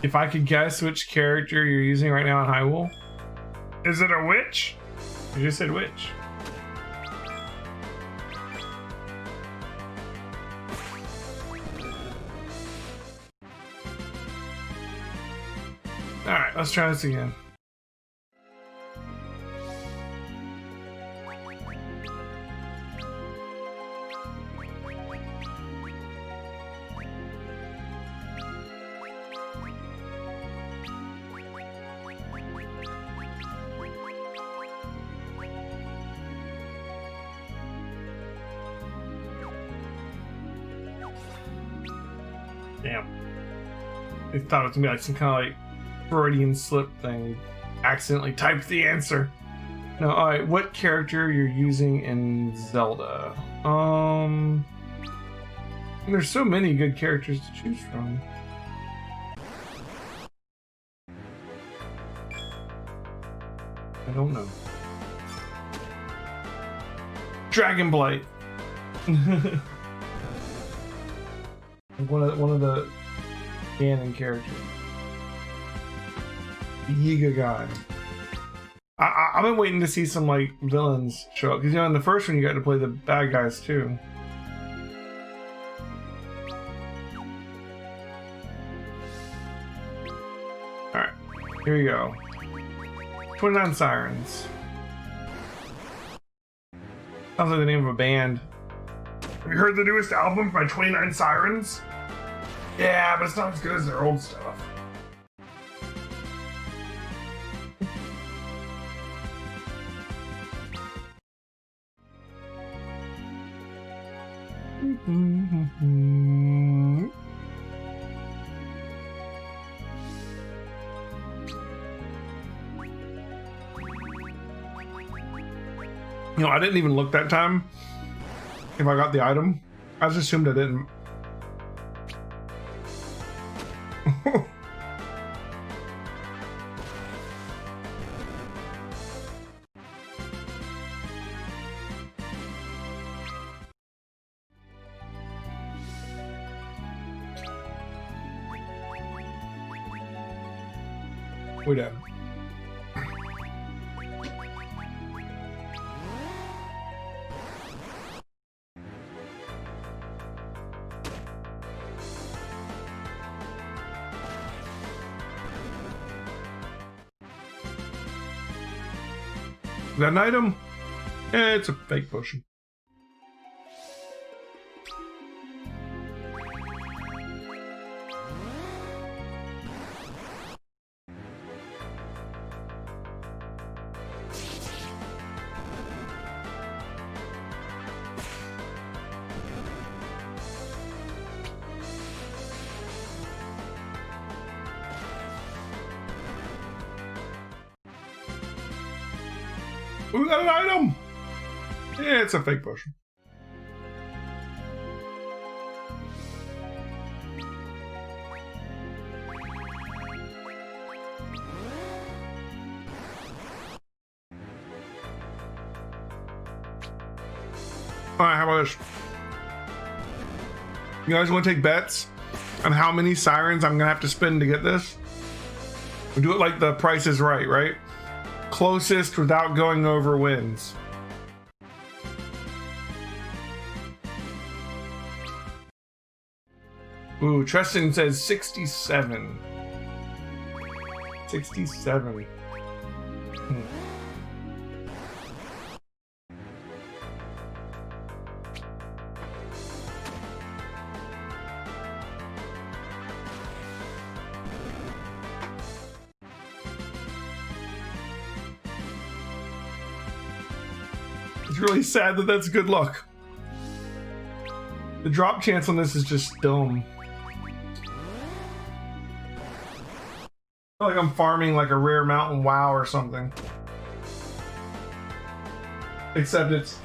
If I could guess which character you're using right now in Hyrule, is it a witch? You just said witch. All right, let's try this again. Damn. I thought it was gonna be like some kind of like Freudian slip thing. Accidentally typed the answer. No, alright, what character you're using in Zelda? There's so many good characters to choose from. I don't know. Dragon Blight. one of the canon characters. The Yiga guy. I've been waiting to see some like villains show up because you know in the first one you got to play the bad guys too. All right, here we go. 29 Sirens. Sounds like the name of a band. Have you heard the newest album by 29 Sirens? Yeah, but it's not as good as their old stuff. You know, I didn't even look that time if I got the item. I just assumed I didn't. We're done. Is that an item? Yeah, it's a fake potion. We got an item! Yeah, it's a fake potion. Alright, how about this? You guys want to take bets on how many sirens I'm gonna have to spend to get this? We do it like the Price is Right, right? Closest without going over wins. Ooh, Tristan says 67. 67. It's really sad that that's good luck. The drop chance on this is just dumb. I feel like I'm farming like a rare mountain WoW or something. Except it's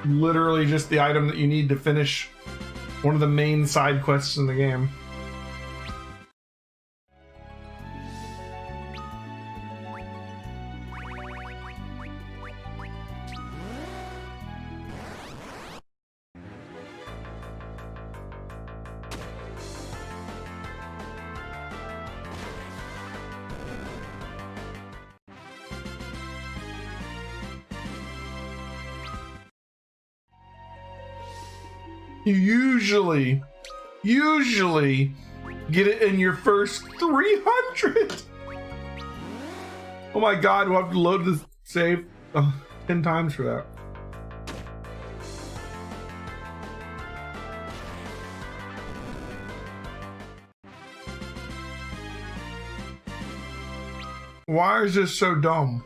literally just the item that you need to finish one of the main side quests in the game. You usually get it in your first 300. Oh my god, we'll have to load this save 10 times for that. Why is this so dumb?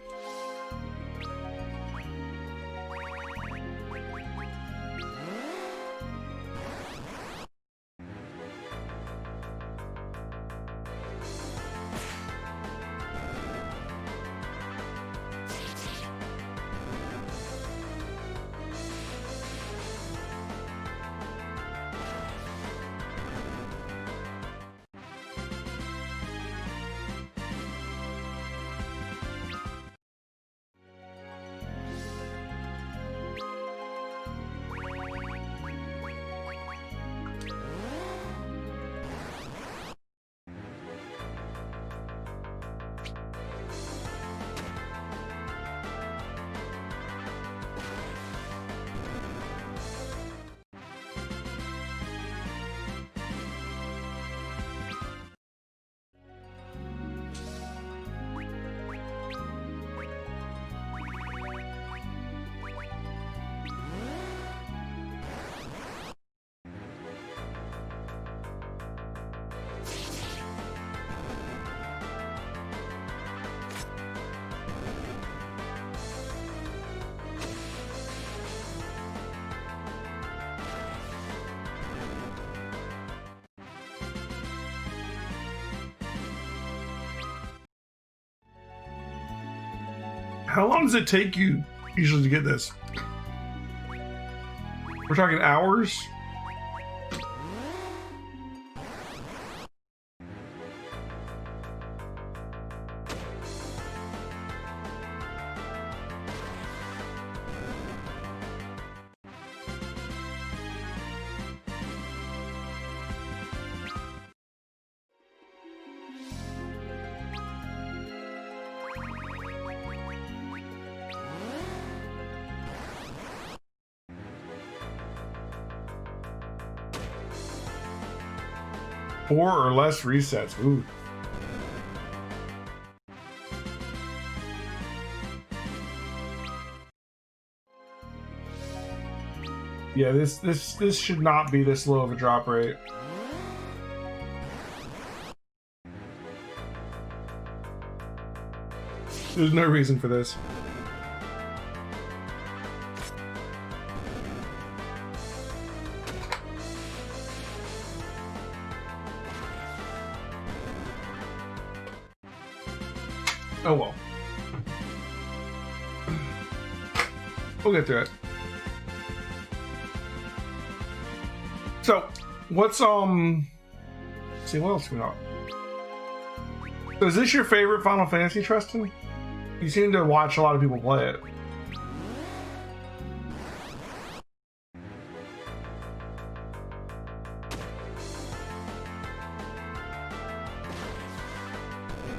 How long does it take you usually to get this? We're talking hours? Four or less resets. Ooh. Yeah, this should not be this low of a drop rate. There's no reason for this. Oh well. We'll get through it. So, what's let's see, what else we got? So is this your favorite Final Fantasy, Tristan? You seem to watch a lot of people play it.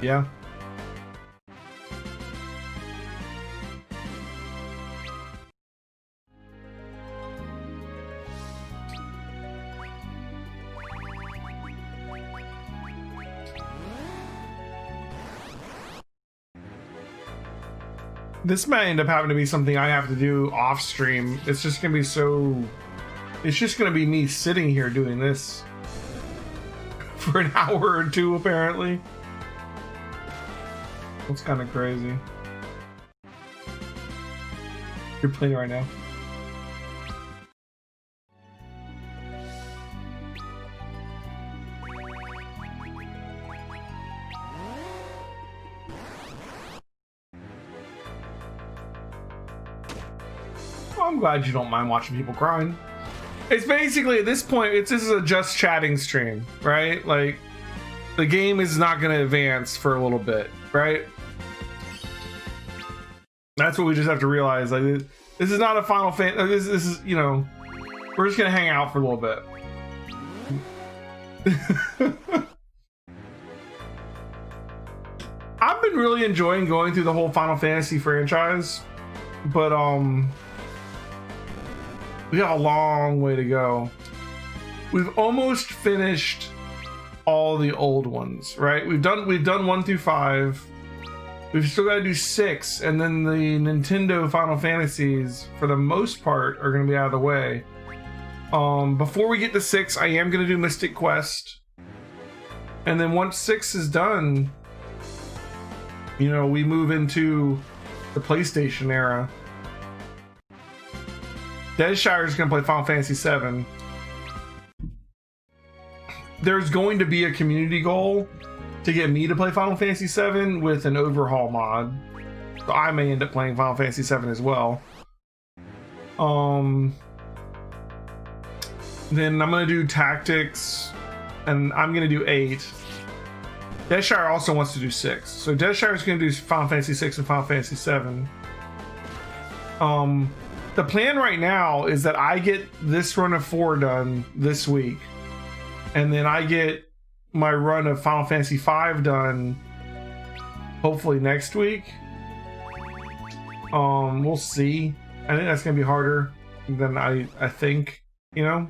Yeah. This may end up having to be something I have to do off stream. It's just gonna be so... It's just gonna be me sitting here doing this for an hour or two, apparently. That's kind of crazy. You're playing right now? I'm glad you don't mind watching people crying. It's basically, at this point, this is a just chatting stream, right? Like, the game is not going to advance for a little bit, right? That's what we just have to realize. Like, this is not a Final Fantasy. This is, you know, we're just going to hang out for a little bit. I've been really enjoying going through the whole Final Fantasy franchise, but we got a long way to go. we've almost finished all the old ones, right? We've done 1 through 5. We've still got to do 6, and then the Nintendo Final Fantasies, for the most part, are going to be out of the way. Before we get to 6, I am going to do Mystic Quest. And then once 6 is done, you know, we move into the PlayStation era. Deadshire is going to play Final Fantasy VII. There's going to be a community goal to get me to play Final Fantasy VII with an overhaul mod. So I may end up playing Final Fantasy VII as well. Then I'm going to do Tactics, and I'm going to do 8. Deadshire also wants to do 6. So Deadshire is going to do Final Fantasy 6 and Final Fantasy 7. The plan right now is that I get this run of 4 done this week, and then I get my run of Final Fantasy 5 done hopefully next week. We'll see. I think that's gonna be harder than I think, you know.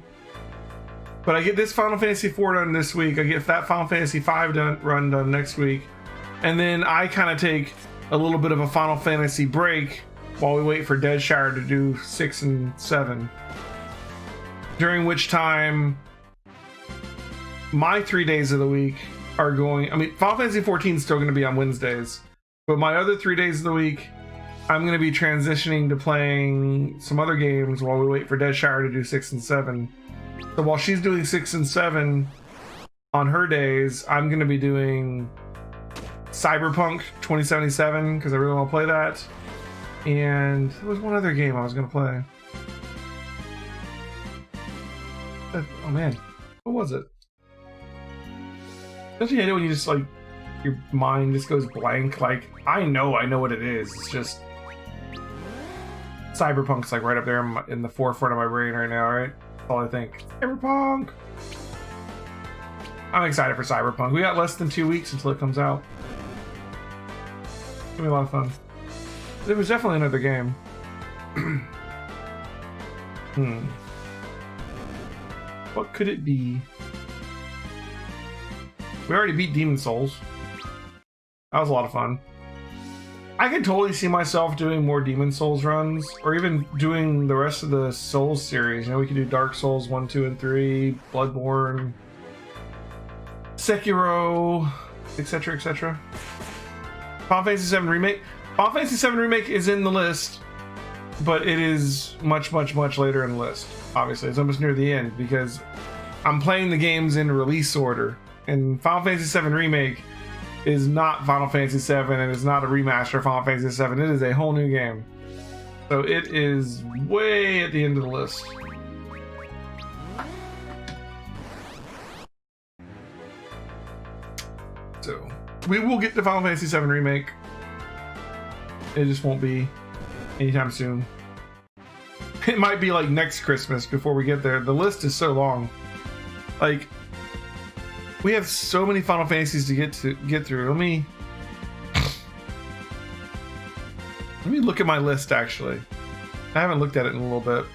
But I get this Final Fantasy 4 done this week. I get that Final Fantasy 5 run done next week, and then I kind of take a little bit of a Final Fantasy break while we wait for Deadshire to do 6 and 7. During which time, my 3 days of the week are going... I mean, Final Fantasy 14 is still going to be on Wednesdays, but my other 3 days of the week, I'm going to be transitioning to playing some other games while we wait for Deadshire to do 6 and 7. So while she's doing 6 and 7 on her days, I'm going to be doing Cyberpunk 2077 because I really want to play that. And there was one other game I was going to play. Oh man, what was it? Don't you hate it when you just like, your mind just goes blank? Like, I know what it is. It's just Cyberpunk's like right up there in the forefront of my brain right now, right? That's all I think. Cyberpunk! I'm excited for Cyberpunk. We got less than 2 weeks until it comes out. It's gonna be a lot of fun. There was definitely another game. What could it be? We already beat Demon Souls. That was a lot of fun. I could totally see myself doing more Demon Souls runs, or even doing the rest of the Souls series. You know, we could do Dark Souls 1, 2, and 3, Bloodborne, Sekiro, etc., etc. Final Fantasy VII Remake. Final Fantasy VII Remake is in the list, but it is much, much, much later in the list. Obviously, it's almost near the end because I'm playing the games in release order. And Final Fantasy VII Remake is not Final Fantasy VII, and it's not a remaster of Final Fantasy VII. It is a whole new game. So it is way at the end of the list. So we will get to Final Fantasy VII Remake. It just won't be anytime soon. It might be like next Christmas before we get there. The list is so long. Like, we have so many Final Fantasies to get through. Let me look at my list, actually. I haven't looked at it in a little bit.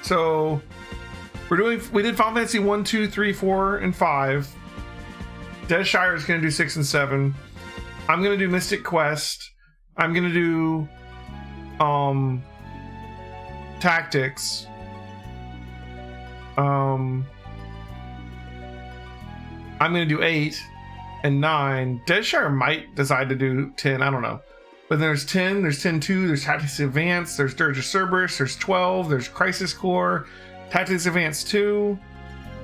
So we did Final Fantasy 1, 2, 3, 4, and 5. Deadshire is gonna do 6 and 7. I'm gonna do Mystic Quest. I'm gonna do Tactics. I'm gonna do 8 and 9. Deadshire might decide to do 10. I don't know. But there's 10. There's 10-2. There's Tactics Advance. There's Dirge of Cerberus. There's 12. There's Crisis Core. Tactics Advance 2.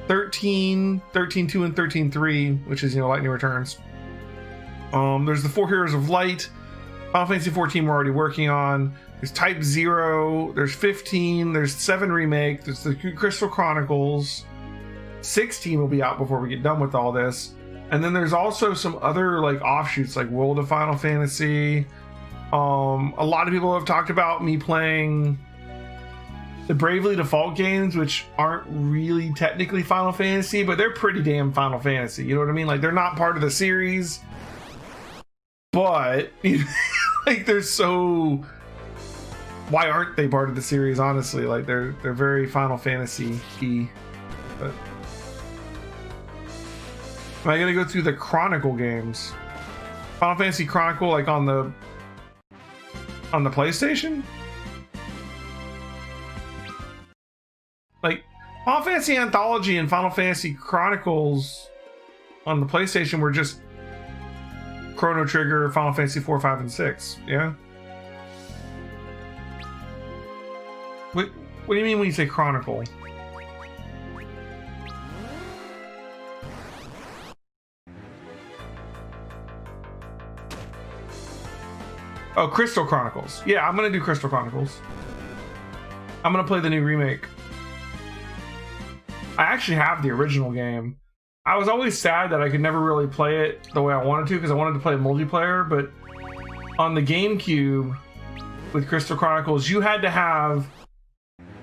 13. 13-2 and 13-3, which is, you know, Lightning Returns. There's the 4 Heroes of Light. Final Fantasy 14 we're already working on. There's Type 0. There's 15. There's 7 Remake. There's the Crystal Chronicles. 16 will be out before we get done with all this. And then there's also some other like offshoots like World of Final Fantasy. A lot of people have talked about me playing the Bravely Default games, which aren't really technically Final Fantasy, but they're pretty damn Final Fantasy. You know what I mean? Like, they're not part of the series, but like they're so why aren't they part of the series? Honestly, like they're very Final Fantasy-y. But am I gonna go through the Chronicle games? Final Fantasy Chronicle, like on the PlayStation? Like Final Fantasy Anthology and Final Fantasy Chronicles on the PlayStation were just Chrono Trigger, Final Fantasy 4, 5, and 6. Yeah. What do you mean when you say Chronicle? Oh, Crystal Chronicles. Yeah, I'm gonna do Crystal Chronicles. I'm gonna play the new remake. I actually have the original game. I was always sad that I could never really play it the way I wanted to, because I wanted to play multiplayer, but on the GameCube with Crystal Chronicles, you had to have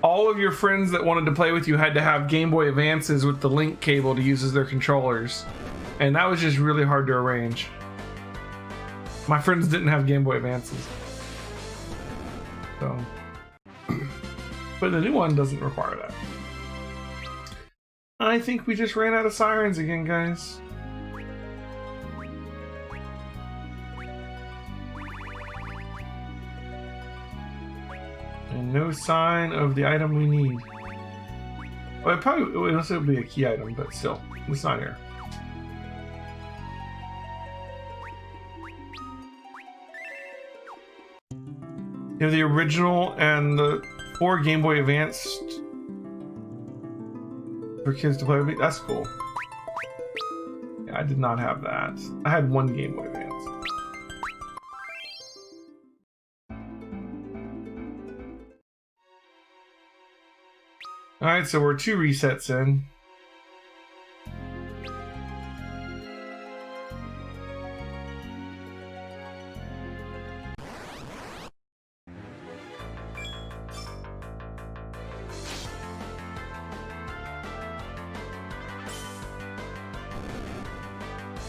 all of your friends that wanted to play with you had to have Game Boy Advances with the link cable to use as their controllers. And that was just really hard to arrange. My friends didn't have Game Boy Advances. So, but the new one doesn't require that. I think we just ran out of sirens again, guys. And no sign of the item we need. Well, it would be a key item, but still, it's not here. You have the original and the 4 Game Boy Advanced for kids to play with me. That's cool. Yeah, I did not have that. I had 1 Game Boy Advance. Alright, so we're 2 resets in.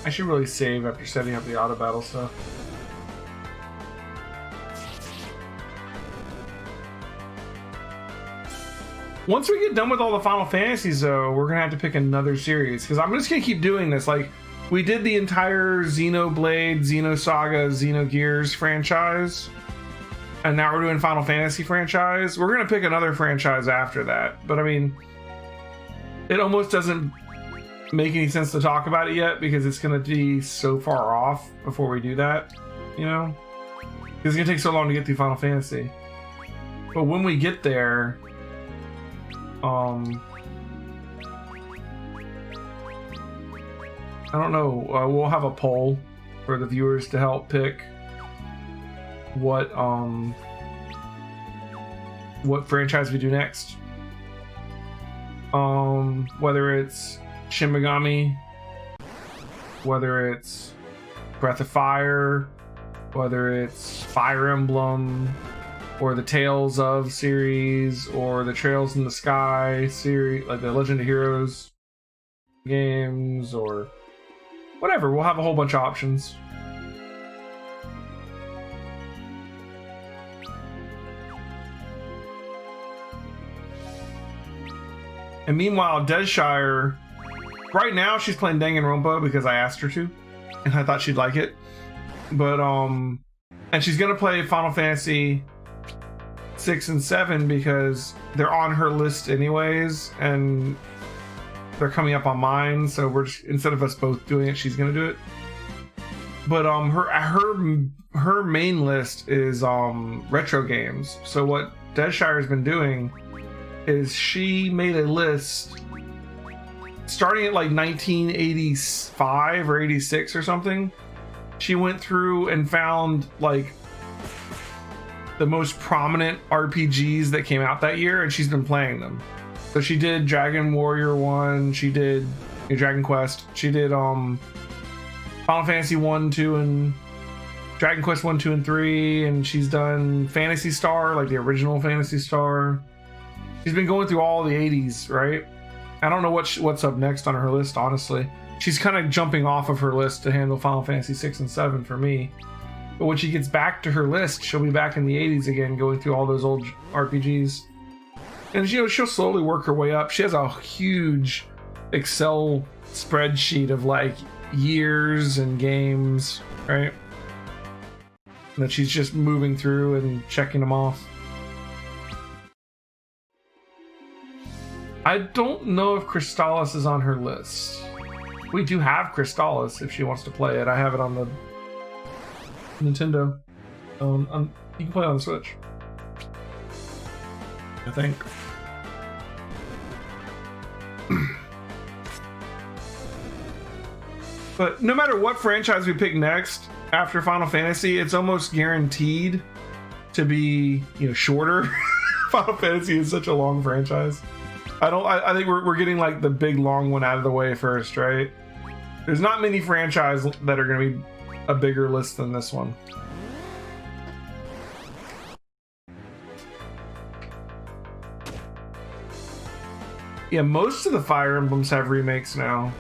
I should really save after setting up the auto battle stuff. Once we get done with all the Final Fantasies, though, we're gonna have to pick another series, because I'm just gonna keep doing this. Like, we did the entire Xenoblade, Xenosaga, Xenogears franchise, and now we're doing Final Fantasy franchise. We're gonna pick another franchise after that, but I mean, it almost doesn't make any sense to talk about it yet, because it's gonna be so far off before we do that, you know? Because it's gonna take so long to get through Final Fantasy. But when we get there, I don't know, we'll have a poll for the viewers to help pick what franchise we do next. Whether it's Shin Megami, whether it's Breath of Fire, whether it's Fire Emblem, or the Tales of series, or the Trails in the Sky series, like the Legend of Heroes games, or whatever. We'll have a whole bunch of options. And meanwhile, Deadshire, right now she's playing Danganronpa because I asked her to, and I thought she'd like it. But and she's gonna play Final Fantasy 6 and 7 because they're on her list anyways, and they're coming up on mine. So we're just, instead of us both doing it, she's gonna do it. But her main list is retro games. So what Deadshire has been doing is she made a list starting at like 1985 or 86 or something. She went through and found like the most prominent RPGs that came out that year, and she's been playing them. So she did Dragon Warrior 1, she did Dragon Quest, she did Final Fantasy 1, 2, and Dragon Quest 1, 2, and 3, and she's done Phantasy Star, like the original Phantasy Star. She's been going through all the 80s, right? I don't know what's up next on her list, honestly. She's kind of jumping off of her list to handle Final Fantasy 6 and 7 for me. But when she gets back to her list, she'll be back in the 80s again, going through all those old RPGs. And you know, she'll slowly work her way up. She has a huge Excel spreadsheet of like years and games, right? That she's just moving through and checking them off. I don't know if Crystallis is on her list. We do have Crystallis if she wants to play it. I have it on the Nintendo. You can play it on the Switch, I think. But no matter what franchise we pick next after Final Fantasy, it's almost guaranteed to be, you know, shorter. Final Fantasy is such a long franchise. I think we're getting like the big long one out of the way first, right? There's not many franchises that are going to be a bigger list than this one. Yeah, most of the Fire Emblems have remakes now.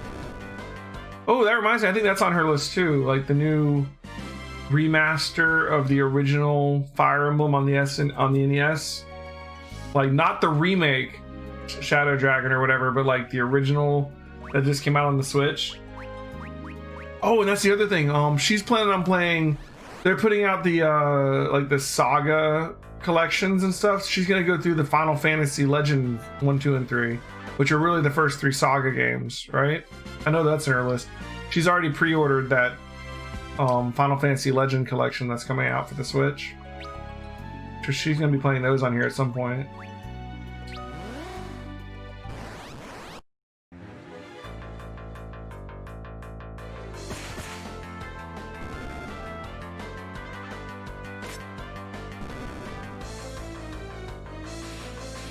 Oh, that reminds me, I think that's on her list too. Like the new remaster of the original Fire Emblem on the NES. Like not the remake, Shadow Dragon or whatever, but like the original that just came out on the Switch. Oh, and that's the other thing. She's planning on playing. They're putting out the like the Saga collections and stuff. She's gonna go through the Final Fantasy Legend 1, 2, and 3, which are really the first 3 Saga games, right? I know that's in her list. She's already pre-ordered that Final Fantasy Legend collection that's coming out for the Switch. So she's gonna be playing those on here at some point.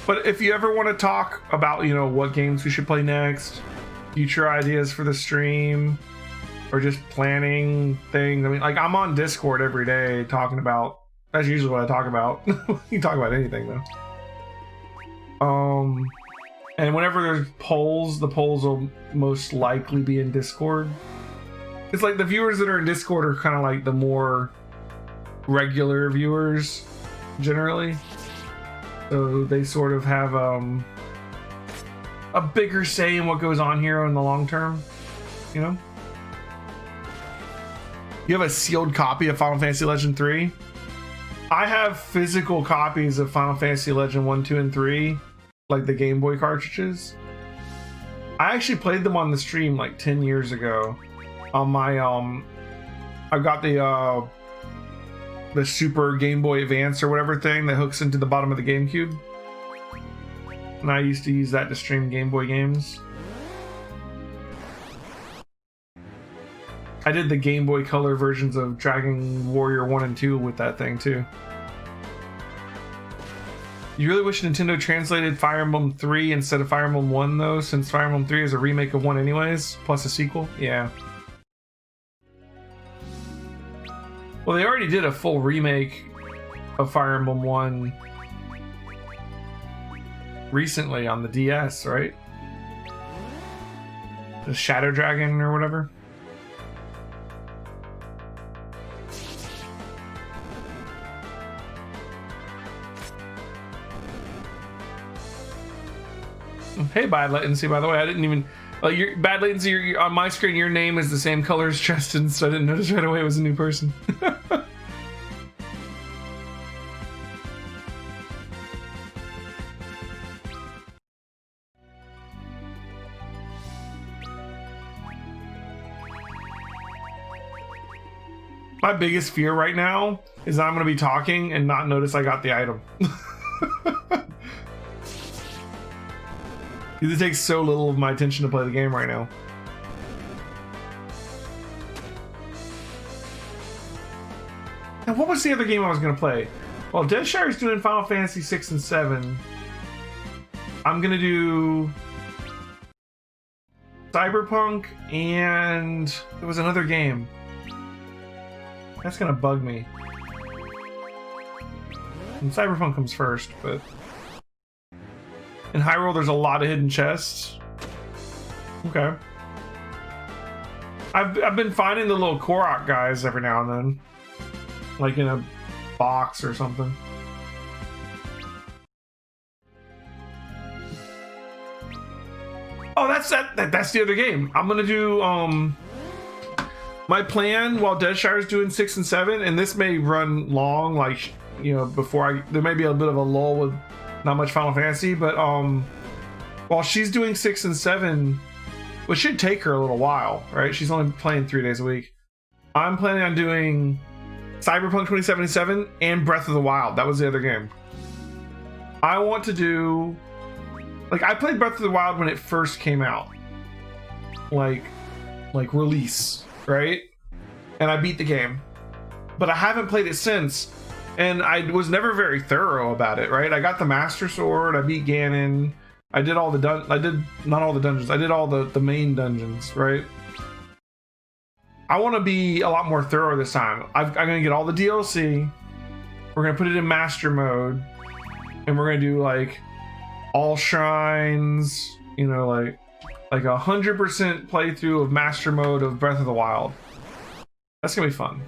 But if you ever want to talk about, you know, what games we should play next, future ideas for the stream, or just planning things, I mean, like I'm on Discord every day talking about, that's usually what I talk about. You can talk about anything though. And whenever there's polls, the polls will most likely be in Discord. It's like the viewers that are in Discord are kind of like the more regular viewers generally. So they sort of have a bigger say in what goes on here in the long term, you know? You have a sealed copy of Final Fantasy Legend 3? I have physical copies of Final Fantasy Legend 1, 2, and 3, like the Game Boy cartridges. I actually played them on the stream like 10 years ago. On my, I've got the Super Game Boy Advance or whatever thing that hooks into the bottom of the GameCube. And I used to use that to stream Game Boy games. I did the Game Boy Color versions of Dragon Warrior 1 and 2 with that thing too. You really wish Nintendo translated Fire Emblem 3 instead of Fire Emblem 1 though, since Fire Emblem 3 is a remake of 1 anyways, plus a sequel? Yeah. Well, they already did a full remake of Fire Emblem 1 recently on the DS, right? The Shadow Dragon or whatever. Hey, Bad Latency, by the way, I didn't even... your Bad Latency, on my screen, your name is the same color as Tristan, so I didn't notice right away it was a new person. My biggest fear right now is that I'm going to be talking and not notice I got the item. Because it takes so little of my attention to play the game right now. Now, what was the other game I was going to play? Well, Deathshire's doing Final Fantasy 6 and 7. I'm going to do Cyberpunk, and there was another game. That's going to bug me. And Cyberpunk comes first, but... In Hyrule, there's a lot of hidden chests. Okay. I've been finding the little Korok guys every now and then. like in a box or something. Oh, that's the other game. I'm gonna do my plan while Deadshire's doing 6 and 7, and this may run long, like, you know, before there may be a bit of a lull with not much Final Fantasy, but while she's doing 6 and 7, which should take her a little while, right? She's only playing 3 days a week. I'm planning on doing Cyberpunk 2077 and Breath of the Wild. That was the other game. I want to do, like, I played Breath of the Wild when it first came out, like release, right? And I beat the game, but I haven't played it since, and I was never very thorough about it, right? I got the Master Sword, I beat Ganon, I did all the I did not all the dungeons, I did all the main dungeons, right? I want to be a lot more thorough this time. I'm gonna get all the DLC, we're gonna put it in master mode, and we're gonna do like all shrines, you know, like 100% playthrough of master mode of Breath of the Wild. That's gonna be fun.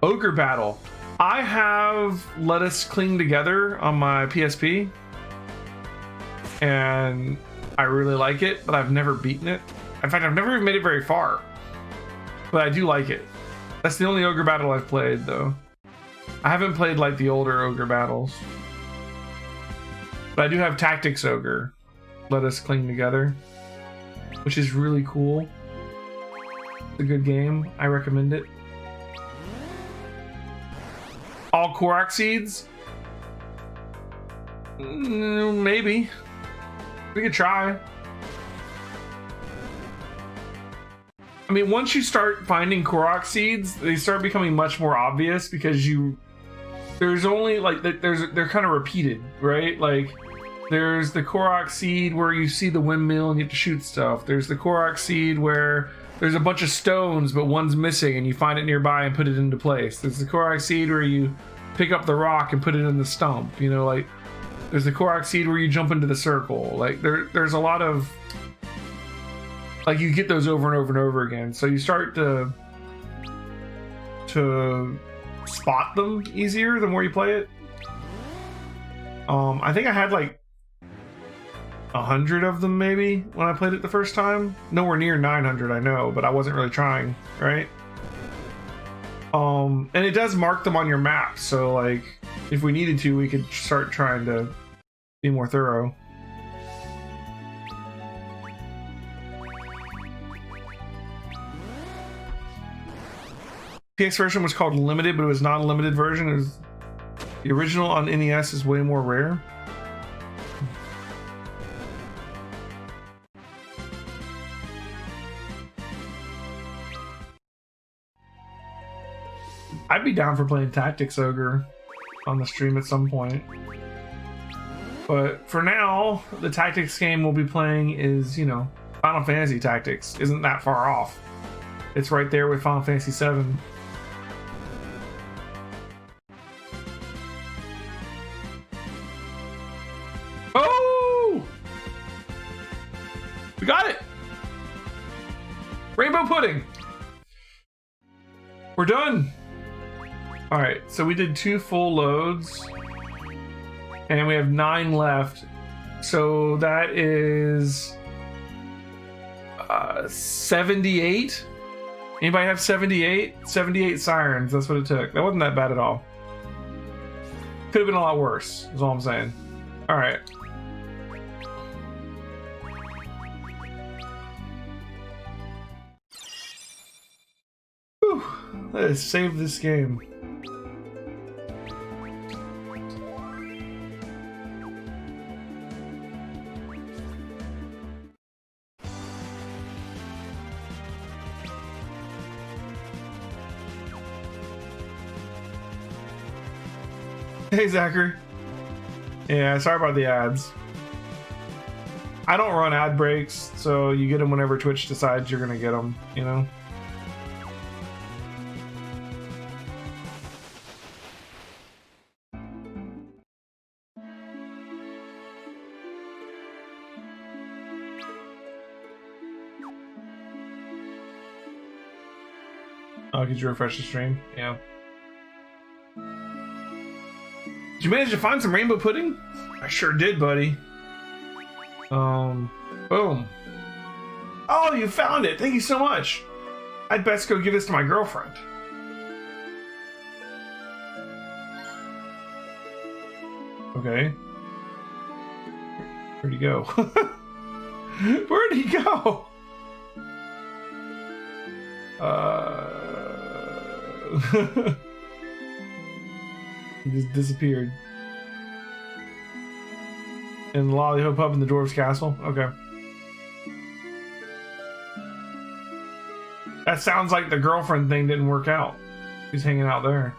Ogre Battle. I have Let Us Cling Together on my PSP, and I really like it, but I've never beaten it. In fact, I've never even made it very far, but I do like it. That's the only Ogre Battle I've played, though. I haven't played like the older Ogre battles, but I do have Tactics Ogre, Let Us Cling Together, which is really cool. It's a good game. I recommend it. All Korok Seeds? Maybe. We could try. I mean, once you start finding Korok Seeds, they start becoming much more obvious, because there's only like they're kind of repeated, right? Like there's the Korok Seed where you see the windmill and you have to shoot stuff. There's the Korok Seed where there's a bunch of stones but one's missing and you find it nearby and put it into place. There's the Korok Seed where you pick up the rock and put it in the stump, you know, like there's the Korok Seed where you jump into the circle. Like there's a lot of, like, you get those over and over and over again, so you start to spot them easier the more you play it. I think I had like 100 of them maybe when I played it the first time. Nowhere near 900, I know, but I wasn't really trying, right? And it does mark them on your map, so like if we needed to, we could start trying to be more thorough. PX version was called Limited, but it was not a limited version. It was, the original on NES is way more rare. I'd be down for playing Tactics Ogre on the stream at some point. But for now, the Tactics game we'll be playing is, you know, Final Fantasy Tactics. Isn't that far off. It's right there with Final Fantasy VII. Oh! We got it! Rainbow pudding! We're done! Alright, so we did 2 full loads, and we have 9 left. So that is 78? Anybody have 78? 78 sirens, that's what it took. That wasn't that bad at all. Could have been a lot worse, is all I'm saying. Alright. Whew. Let's save this game. Hey, Zachary. Yeah, sorry about the ads. I don't run ad breaks, so you get them whenever Twitch decides you're gonna get them, you know? Oh, could you refresh the stream? Yeah. Did you manage to find some rainbow pudding? I sure did, buddy. Boom. Oh, you found it! Thank you so much! I'd best go give this to my girlfriend. Okay. Where'd he go? Where'd he go? He just disappeared. And the lollipop up in the dwarf's castle? Okay. That sounds like the girlfriend thing didn't work out. He's hanging out there.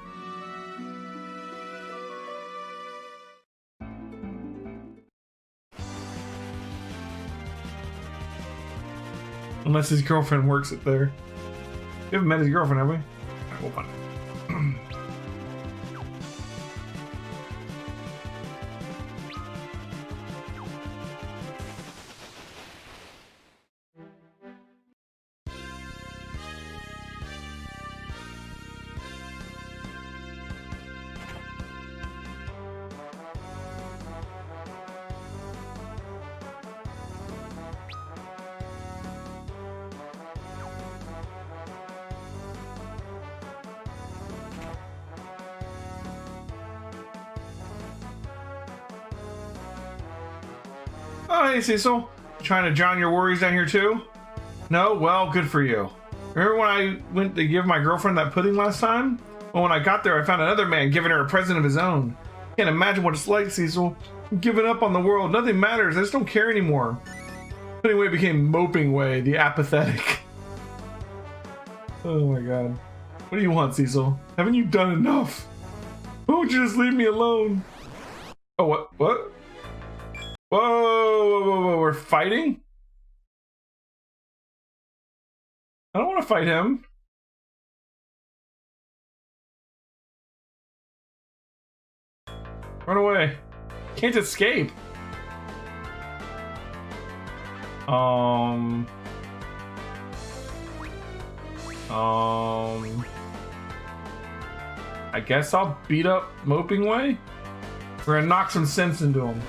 Unless his girlfriend works it there. We haven't met his girlfriend, have we? Alright, we'll find it. Oh, hey, Cecil. Trying to drown your worries down here, too? No? Well, good for you. Remember when I went to give my girlfriend that pudding last time? Well, when I got there, I found another man giving her a present of his own. Can't imagine what it's like, Cecil. I'm giving up on the world. Nothing matters. I just don't care anymore. Pudding Way became Moping Way, the apathetic. Oh my god. What do you want, Cecil? Haven't you done enough? Why won't you just leave me alone? Oh, what? What? Whoa, we're fighting? I don't want to fight him. Run away. Can't escape. I guess I'll beat up Moping Way. We're gonna knock some sense into him.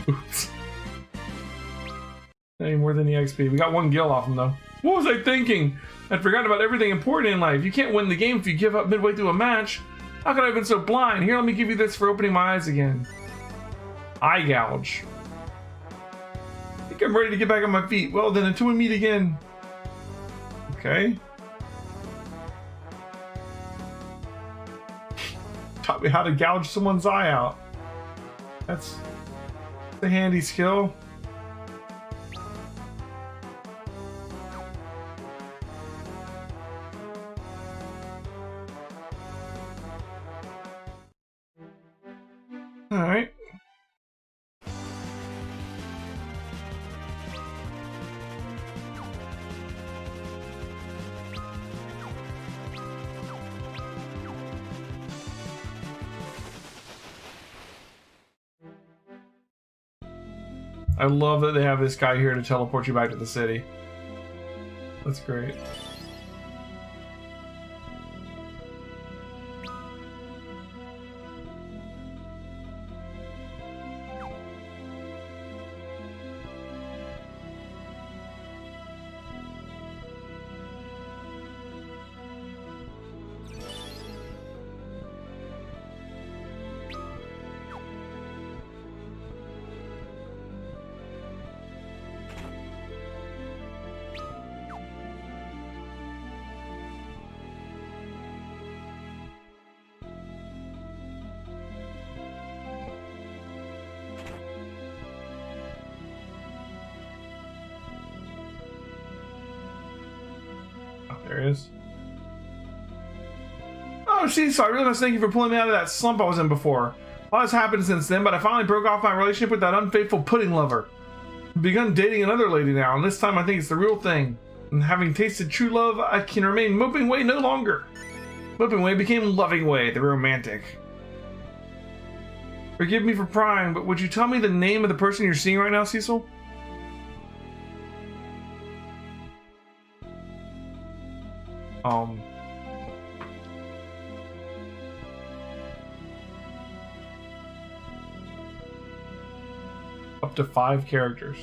Oops. Any more than the XP. We got one gil off him though. What was I thinking? I'd forgotten about everything important in life. You can't win the game if you give up midway through a match. How could I have been so blind? Here, let me give you this for opening my eyes again. Eye gouge. I think I'm ready to get back on my feet. Well then, until we meet again. Okay. Taught me how to gouge someone's eye out. That's a handy skill. All right. I love that they have this guy here to teleport you back to the city. That's great. There he is. Oh, geez, so I really must thank you for pulling me out of that slump I was in before. A lot has happened since then, but I finally broke off my relationship with that unfaithful pudding lover. I've begun dating another lady now, and this time I think it's the real thing. And having tasted true love, I can remain Moping Way no longer. Moping Way became Loving Way, the romantic. Forgive me for prying, but would you tell me the name of the person you're seeing right now, Cecil? Um, up to 5 characters.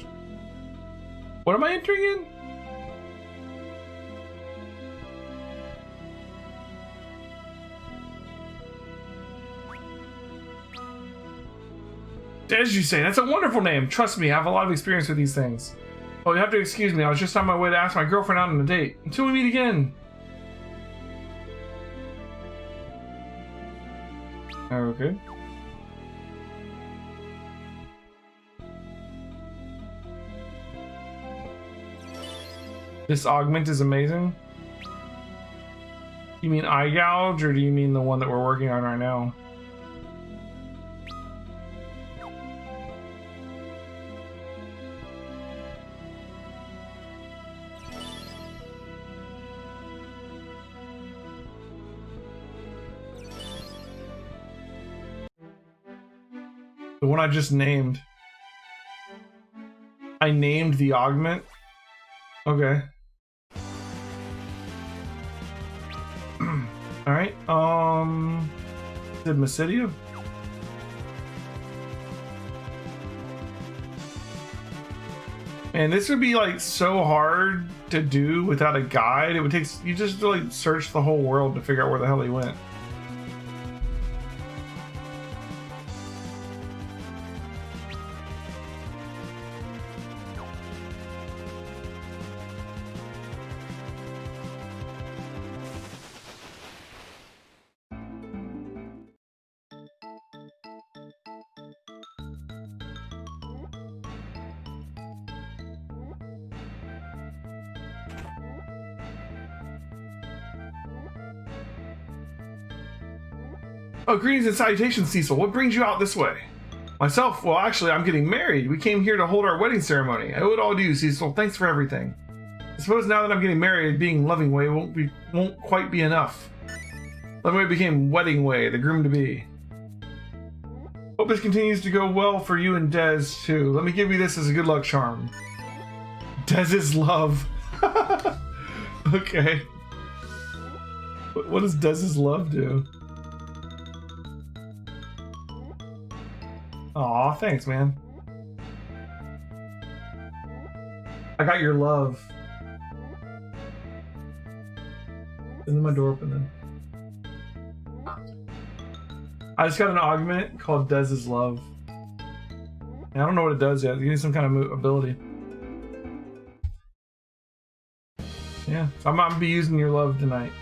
What am I entering in? As you say, that's a wonderful name. Trust me, I have a lot of experience with these things. Oh, you have to excuse me. I was just on my way to ask my girlfriend out on a date. Until we meet again. Okay. This augment is amazing. You mean eye gouge, or do you mean the one that we're working on right now? The one I just named. I named the augment? Okay. Alright, did Massidio? And this would be like so hard to do without a guide. It would take, you just like search the whole world to figure out where the hell he went. Oh, greetings and salutations, Cecil. What brings you out this way? Myself? Well, actually, I'm getting married. We came here to hold our wedding ceremony. I owe it all to you, Cecil. Thanks for everything. I suppose now that I'm getting married, being loving way won't quite be enough. Loving way became wedding way, the groom-to-be. Hope this continues to go well for you and Dez, too. Let me give you this as a good luck charm. Dez's love. Okay. What does Dez's love do? Aw, thanks, man. I got your love. Isn't my door open then? I just got an augment called Dez's Love. I don't know what it does yet. You need some kind of ability. Yeah, so I'm gonna be using your love tonight.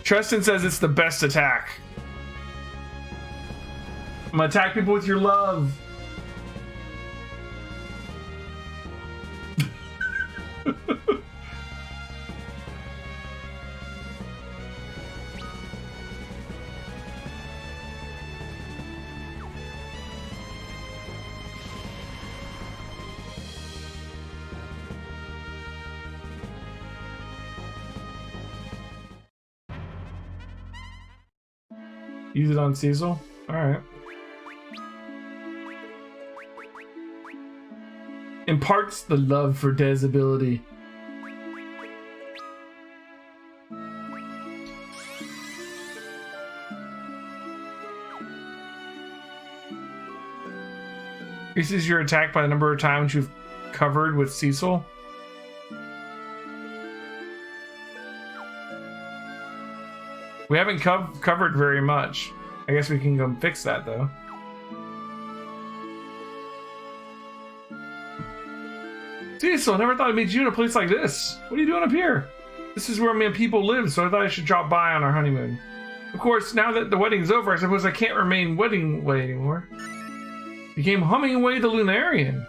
Tristan says it's the best attack. I'm gonna attack people with your love. Use it on Cecil? Alright. Imparts the love for Dez ability. Increases your attack by the number of times you've covered with Cecil. We haven't covered very much. I guess we can go fix that though. Cecil, I never thought I'd meet you in a place like this. What are you doing up here? This is where my people live, so I thought I should drop by on our honeymoon. Of course, now that the wedding's over, I suppose I can't remain wedding way anymore. Became humming away the Lunarian.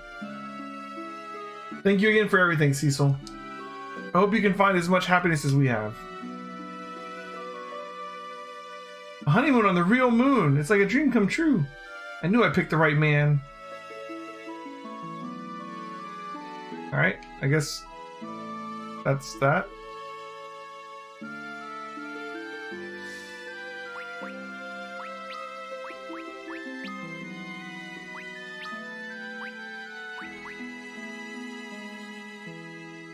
Thank you again for everything, Cecil. I hope you can find as much happiness as we have. A honeymoon on the real moon. It's like a dream come true. I knew I picked the right man. Alright, I guess that's that.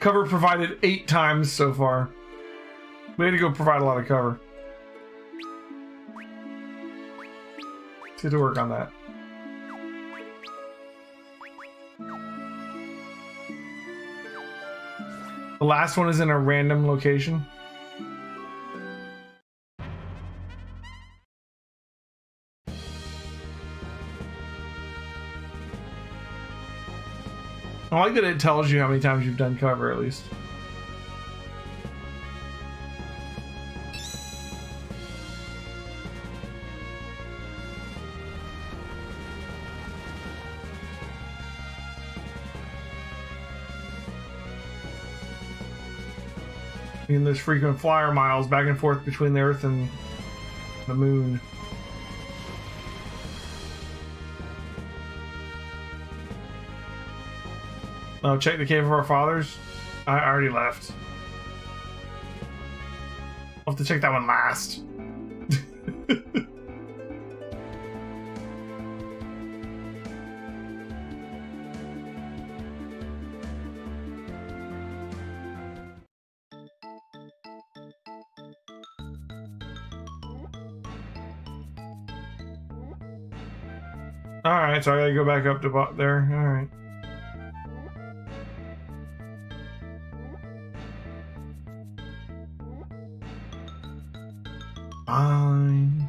Cover provided 8 times so far. We had to go provide a lot of cover. Let's get to work on that. The last one is in a random location. I like that it tells you how many times you've done cover, at least. And there's frequent flyer miles back and forth between the Earth and the Moon. Oh, check the Cave of Our Fathers. I already left. I'll have to check that one last. Alright, so I gotta go back up to there. Alright. Fine.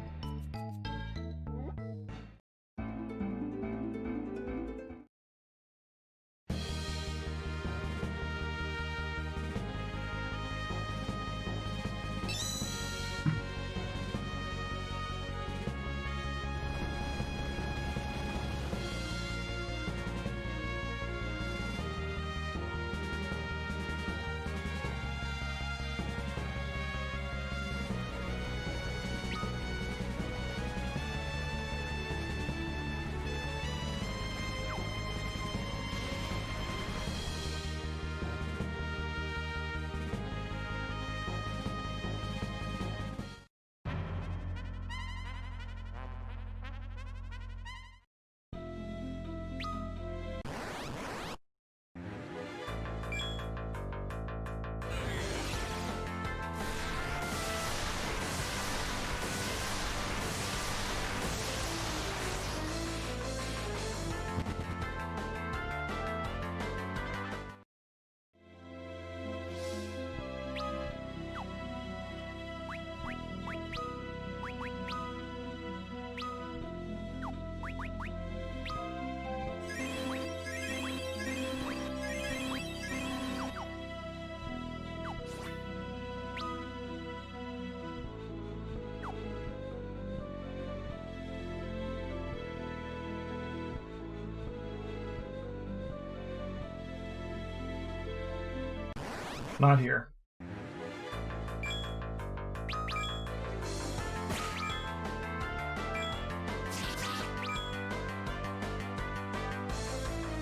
Not here.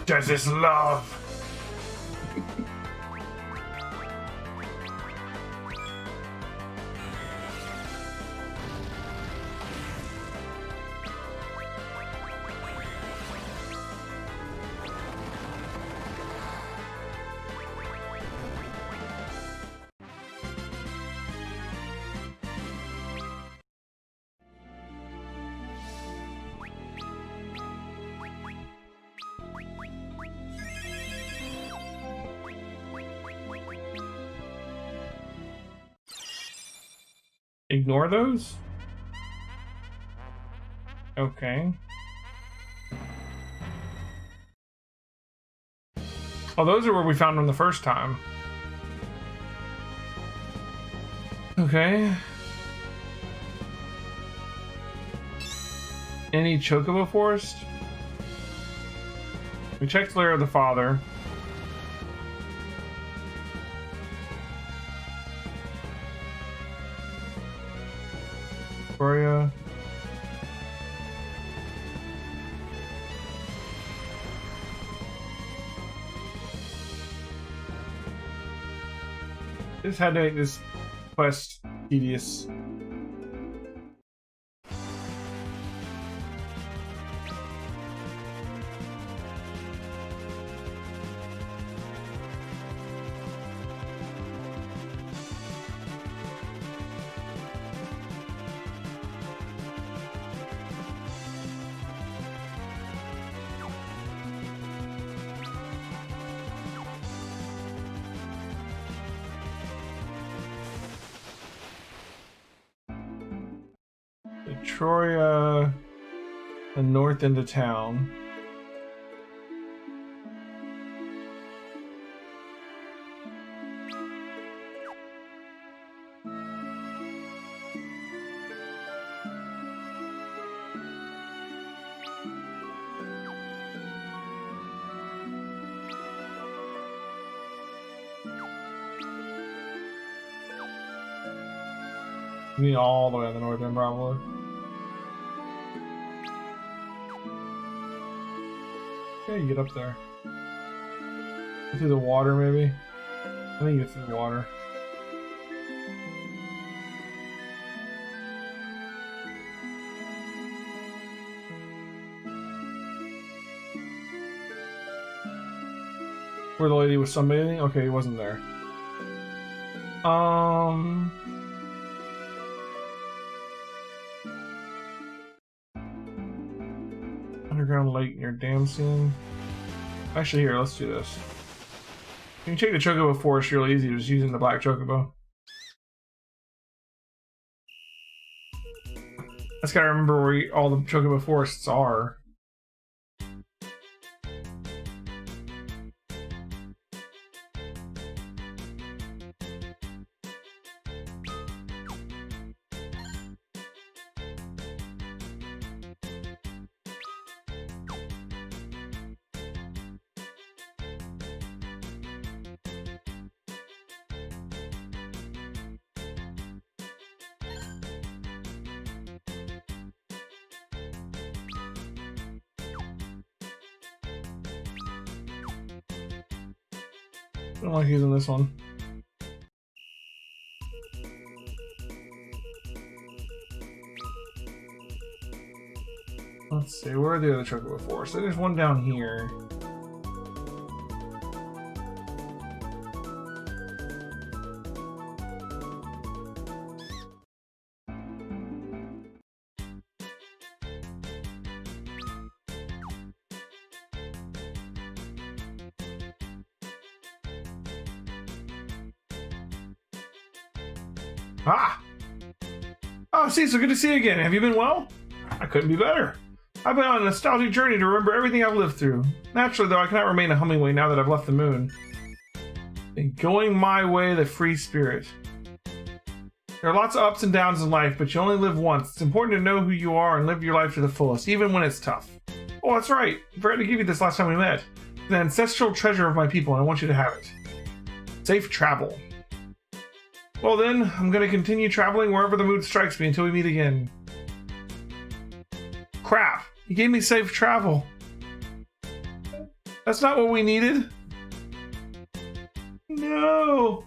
Does this love? Ignore those? Okay. Oh, those are where we found them the first time. Okay. Any Chocobo Forest? We checked Lair of the Father. Victoria. Just had to make this quest tedious. Troy, the north end of town. You mean all the way on the north end, probably. Yeah, you get up there. Go through the water, maybe? I think you get through the water. Where the lady was sunbathing? Okay, he wasn't there. Underground lake near Damson. Actually, here, let's do this. You can take the Chocobo Forest real easy just using the black Chocobo. I just gotta remember where all the Chocobo Forests are. I don't like using this one. Let's see, where are the other Chocobo Forests? So there's one down here. Ah! Oh, see, so good to see you again. Have you been well? I couldn't be better. I've been on a nostalgic journey to remember everything I've lived through. Naturally, though, I cannot remain a Hummingway now that I've left the moon. Going my way, the free spirit. There are lots of ups and downs in life, but you only live once. It's important to know who you are and live your life to the fullest, even when it's tough. Oh, that's right. I forgot to give you this last time we met. It's an ancestral treasure of my people, and I want you to have it. Safe travel. Well then, I'm going to continue traveling wherever the mood strikes me until we meet again. Crap! He gave me safe travel. That's not what we needed. No!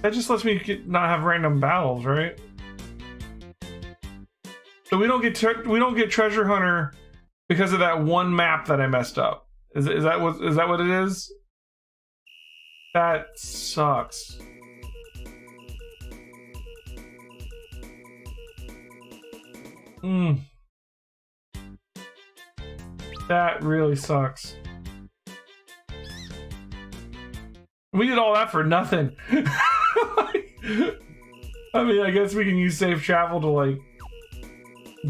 That just lets me not have random battles, right? So we don't get treasure hunter because of that one map that I messed up. Is that what it is? That sucks. That really sucks. We did all that for nothing. I mean, I guess we can use safe travel to like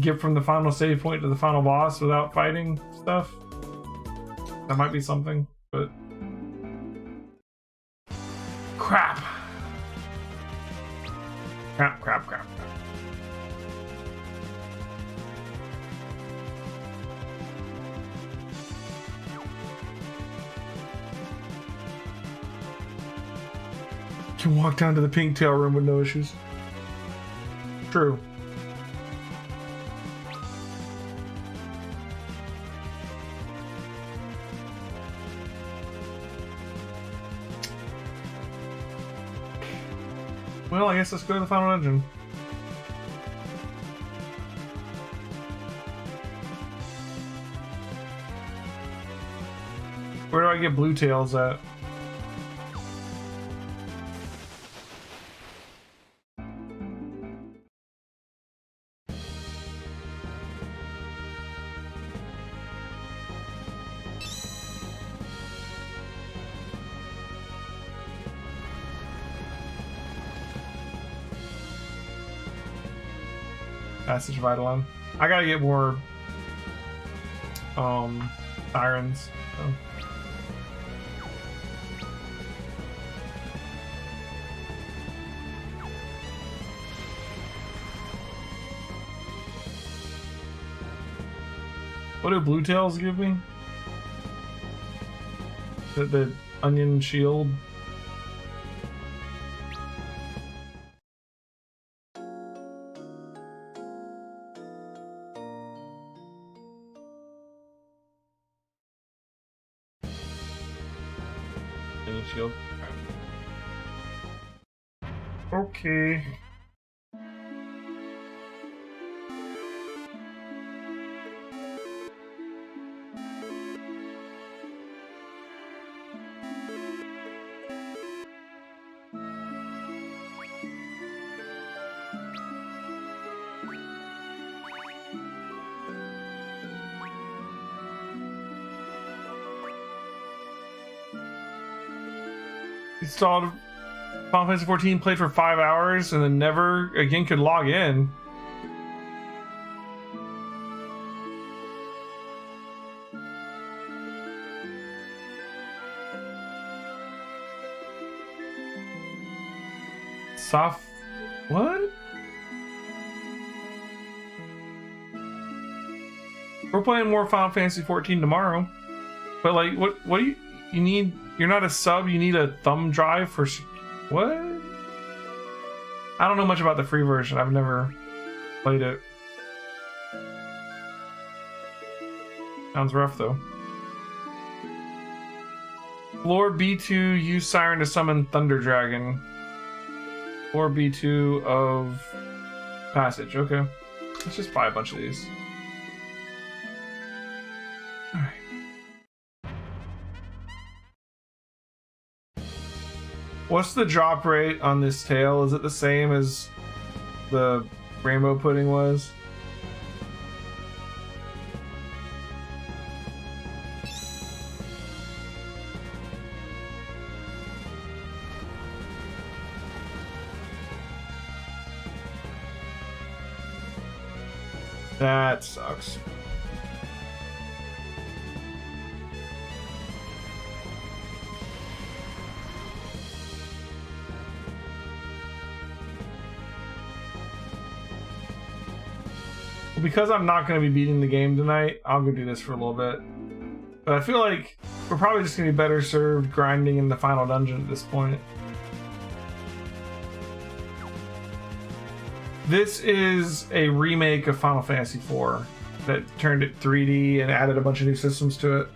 get from the final save point to the final boss without fighting stuff. That might be something, but crap. Can walk down to the pink tail room with no issues. True. Well, I guess let's go to the final dungeon. Where do I get blue tails at? Passage of Eidolon. I gotta get more sirens. So. What do blue tails give me? The onion shield. Onion shield. Okay. Installed Final Fantasy 14, played for 5 hours, and then never again could log in. Soft. What? We're playing more Final Fantasy 14 tomorrow. But like, what do you need? You're not a sub, you need a thumb drive for what? I don't know much about the free version. I've never played it. Sounds rough though. Floor B2, use Siren to summon Thunder Dragon. Floor B2 of Passage. Okay. Let's just buy a bunch of these. Alright. What's the drop rate on this tail? Is it the same as the rainbow pudding was? That sucks. Because I'm not going to be beating the game tonight, I'll go do this for a little bit. But I feel like we're probably just going to be better served grinding in the final dungeon at this point. This is a remake of Final Fantasy IV that turned it 3D and added a bunch of new systems to it.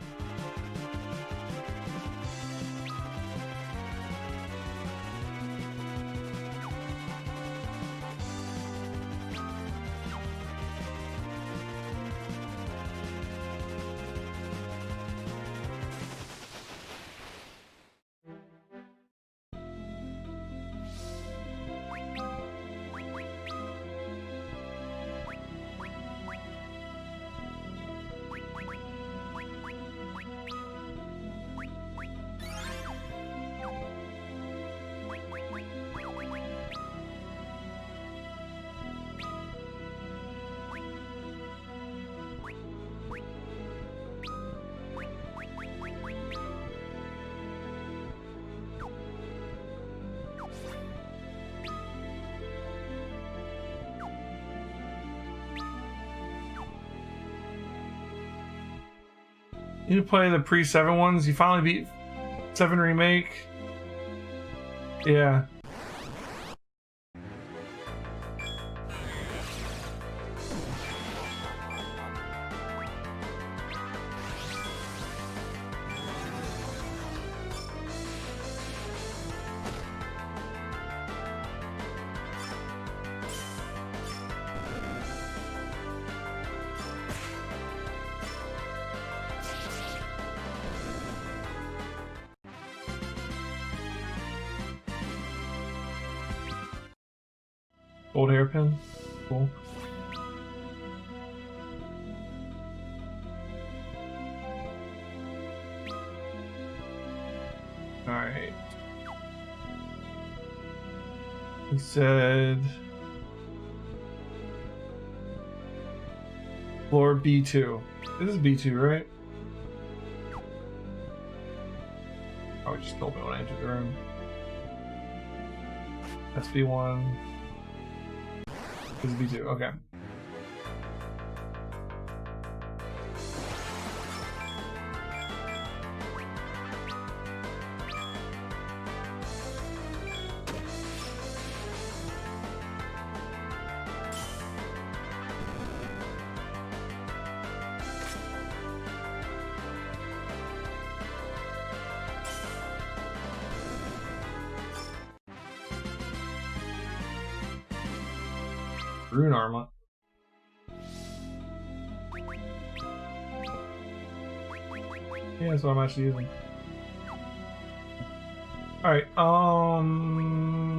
You play the pre-7 ones? You finally beat 7 Remake? Yeah. Old hairpin. Cool. Alright. He said Floor B2. This is B2, right? Oh, it just told me when I entered the room. That's B1. This is B2, okay. Rune armlet. Yeah, that's what I'm actually using. Alright,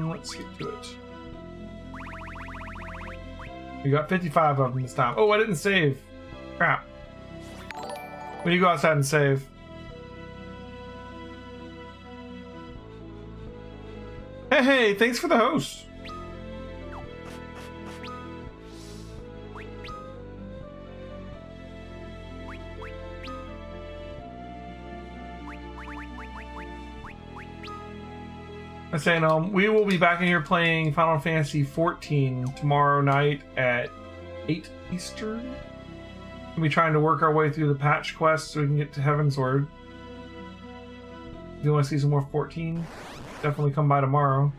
let's get to it. We got 55 of them this time. Oh, I didn't save. Crap. We need to go outside and save. Hey, thanks for the host. I'm saying, we will be back in here playing Final Fantasy XIV tomorrow night at 8 Eastern. We'll be trying to work our way through the patch quest so we can get to Heavensward. If you want to see some more 14, definitely come by tomorrow.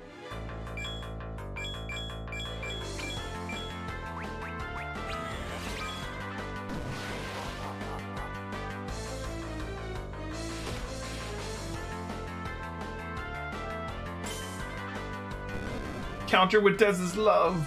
Counter with Dez's love.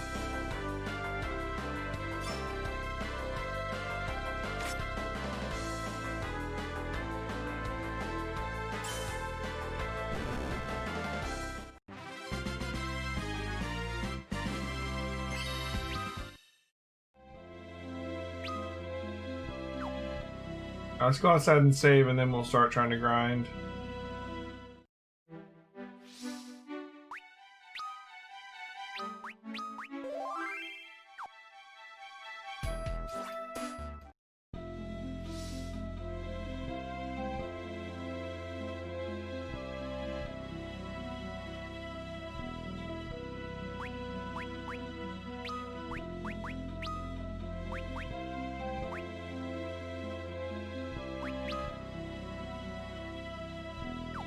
Let's go outside and save, and then we'll start trying to grind.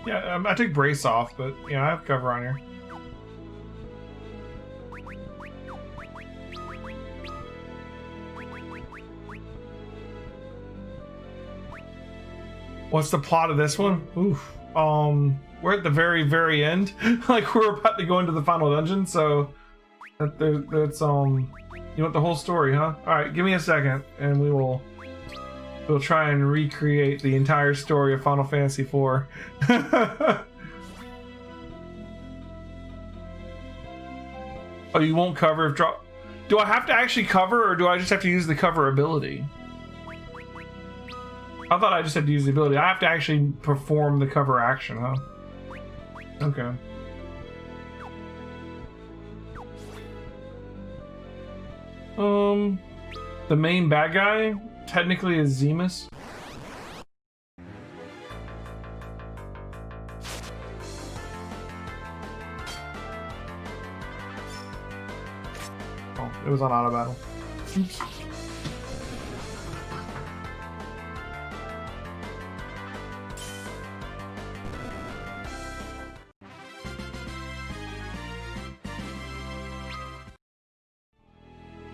Yeah, I took brace off, but yeah, I have cover on here. What's the plot of this one? Oof. We're at the very, very end. Like, we're about to go into the final dungeon, so that's you want the whole story, huh? All right, give me a second, and we'll try and recreate the entire story of Final Fantasy IV. Oh, you won't cover if drop. Do I have to actually cover, or do I just have to use the cover ability? I thought I just had to use the ability. I have to actually perform the cover action, huh? Okay. The main bad guy technically is Zemus. Oh, it was on auto battle. Oops.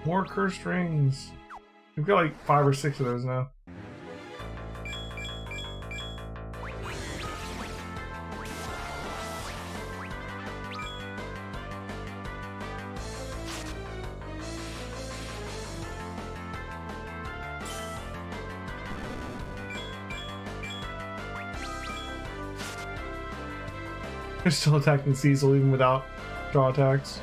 More cursed rings. We've got like 5 or 6 of those now. They're still attacking Cecil even without draw attacks.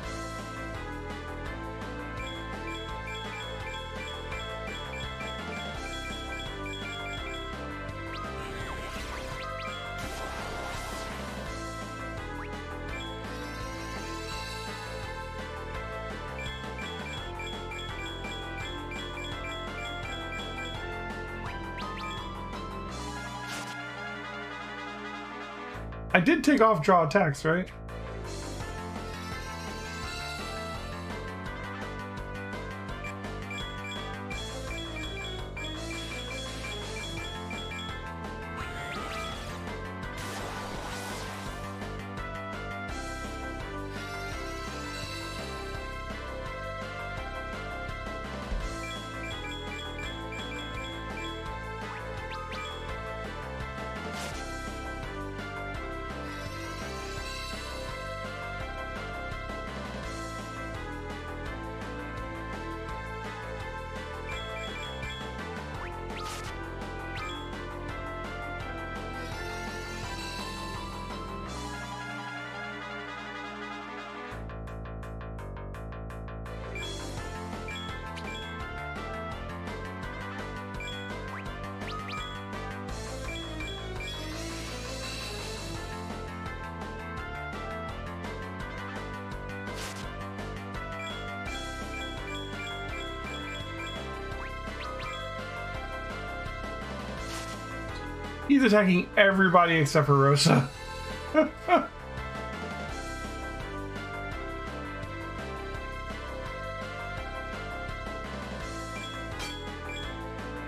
I did take off draw attacks, right? He's attacking everybody except for Rosa.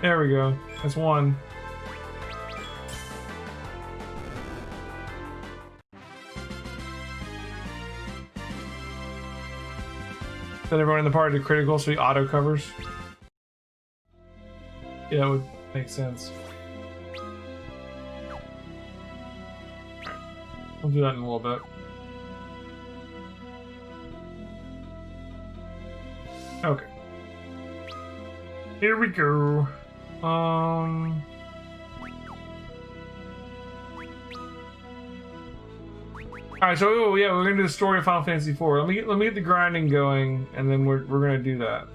There we go. That's one. Set everyone in the party to critical so he auto covers. Yeah, that would make sense. We'll do that in a little bit. Okay. Here we go. Alright, so yeah, we're gonna do the story of Final Fantasy IV. Let me get the grinding going, and then we're gonna do that.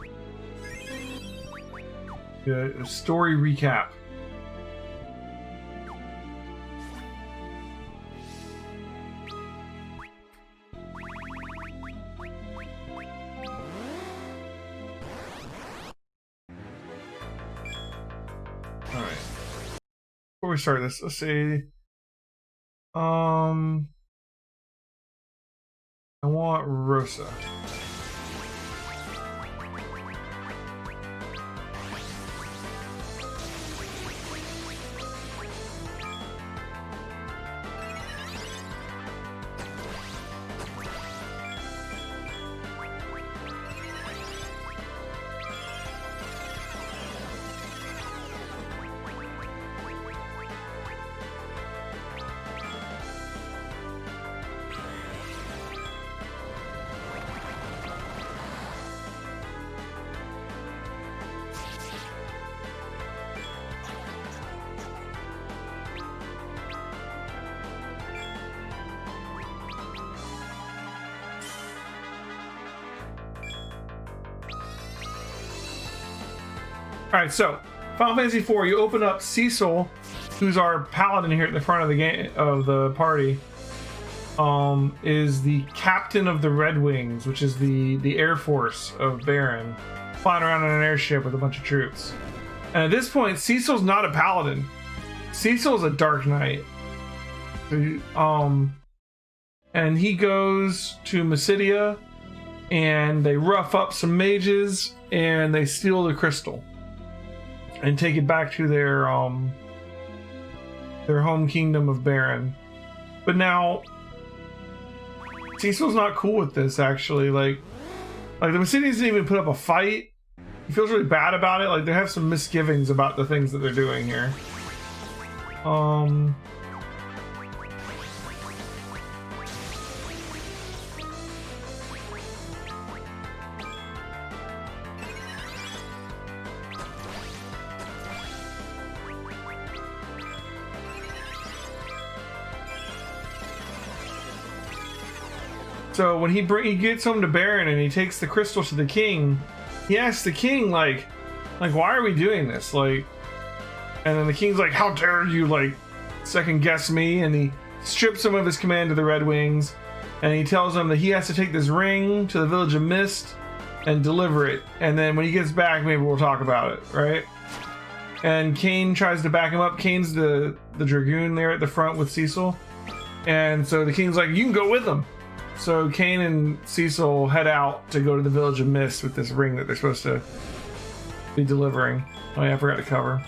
The story recap. Alright. Before we start this, let's see. I want Rosa. Alright, so Final Fantasy IV, you open up Cecil, who's our paladin here at the front of the game of the party, is the captain of the Red Wings, which is the Air Force of Baron, flying around on an airship with a bunch of troops. And at this point, Cecil's not a paladin. Cecil's a Dark Knight. And he goes to Mysidia, and they rough up some mages, and they steal the crystal and take it back to their home kingdom of Baron. But now Cecil's not cool with this, actually. Like the Mysidians didn't even put up a fight. He feels really bad about it. Like, they have some misgivings about the things that they're doing here. So when he gets home to Baron and he takes the crystal to the king, he asks the king, like, why are we doing this? Like, and then the king's like, how dare you, like, second guess me? And he strips him of his command to the Red Wings, and he tells him that he has to take this ring to the village of Mist and deliver it. And then when he gets back, maybe we'll talk about it, right? And Kain tries to back him up. Kain's the dragoon there at the front with Cecil. And so the king's like, you can go with them. So Kane and Cecil head out to go to the Village of Mist with this ring that they're supposed to be delivering. Oh yeah, I forgot to cover.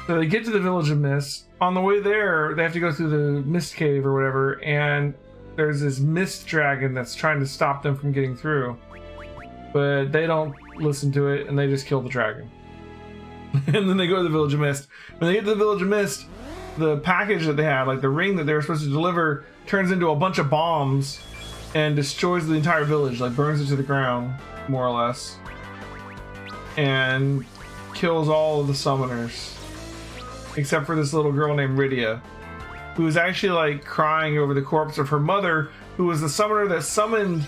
So they get to the Village of Mist. On the way there, they have to go through the Mist Cave or whatever, and there's this Mist Dragon that's trying to stop them from getting through. But they don't listen to it, and they just kill the dragon. And then they go to the Village of Mist. When they get to the Village of Mist, the package that they had, like the ring that they were supposed to deliver, turns into a bunch of bombs and destroys the entire village, like burns it to the ground, more or less. And kills all of the summoners. Except for this little girl named Rydia, who was actually like crying over the corpse of her mother, who was the summoner that summoned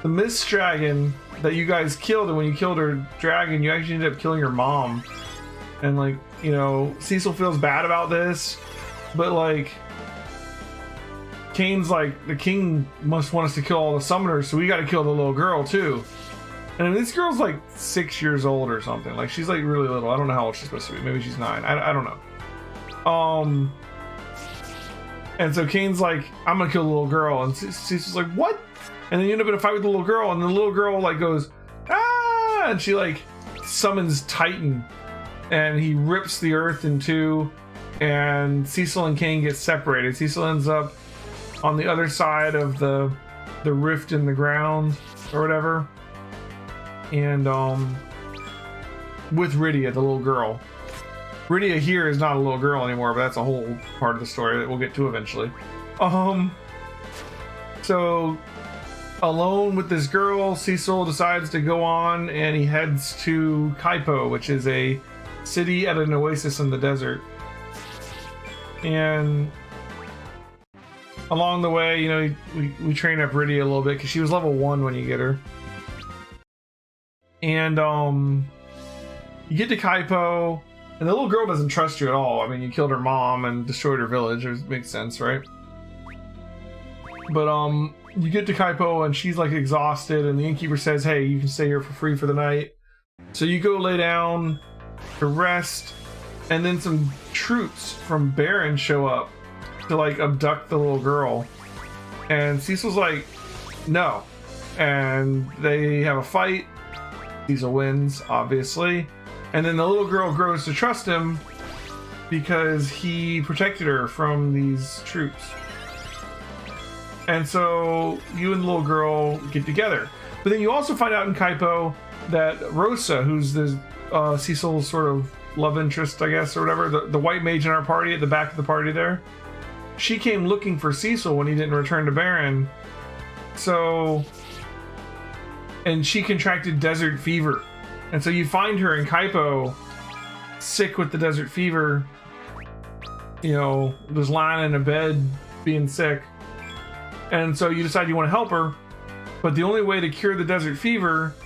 the Mist Dragon that you guys killed. And when you killed her dragon, you actually ended up killing her mom. And like, you know, Cecil feels bad about this, but like Kane's like, the king must want us to kill all the summoners, so we got to kill the little girl too. And this girl's like 6 years old or something. Like she's like really little. I don't know how old she's supposed to be. Maybe she's 9. I don't know. And so Kane's like, I'm gonna kill the little girl, and Cecil's like, what? And then you end up in a fight with the little girl, and the little girl like goes, ah, and she like summons Titan, and he rips the earth in two, and Cecil and Kane get separated. Cecil ends up on the other side of the rift in the ground or whatever, and with Rydia, the little girl. Rydia here is not a little girl anymore, but that's a whole part of the story that we'll get to eventually. So alone with this girl, Cecil decides to go on, and he heads to Kaipo, which is a city at an oasis in the desert. And along the way, you know, we train up Rydia a little bit because she was level 1 when you get her. And you get to Kaipo. And the little girl doesn't trust you at all. I mean, you killed her mom and destroyed her village. It makes sense, right? But you get to Kaipo and she's like exhausted, and the innkeeper says, hey, you can stay here for free for the night. So you go lay down to rest, and then some troops from Baron show up to like abduct the little girl. And Cecil's like, no. And they have a fight. Cecil wins, obviously. And then the little girl grows to trust him because he protected her from these troops. And so you and the little girl get together. But then you also find out in Kaipo that Rosa, who's the Cecil's sort of love interest, I guess, or whatever, the white mage in our party at the back of the party there, she came looking for Cecil when he didn't return to Baron. So, and she contracted desert fever. And so you find her in Kaipo, sick with the desert fever, you know, just lying in a bed, being sick. And so you decide you want to help her, but the only way to cure the desert fever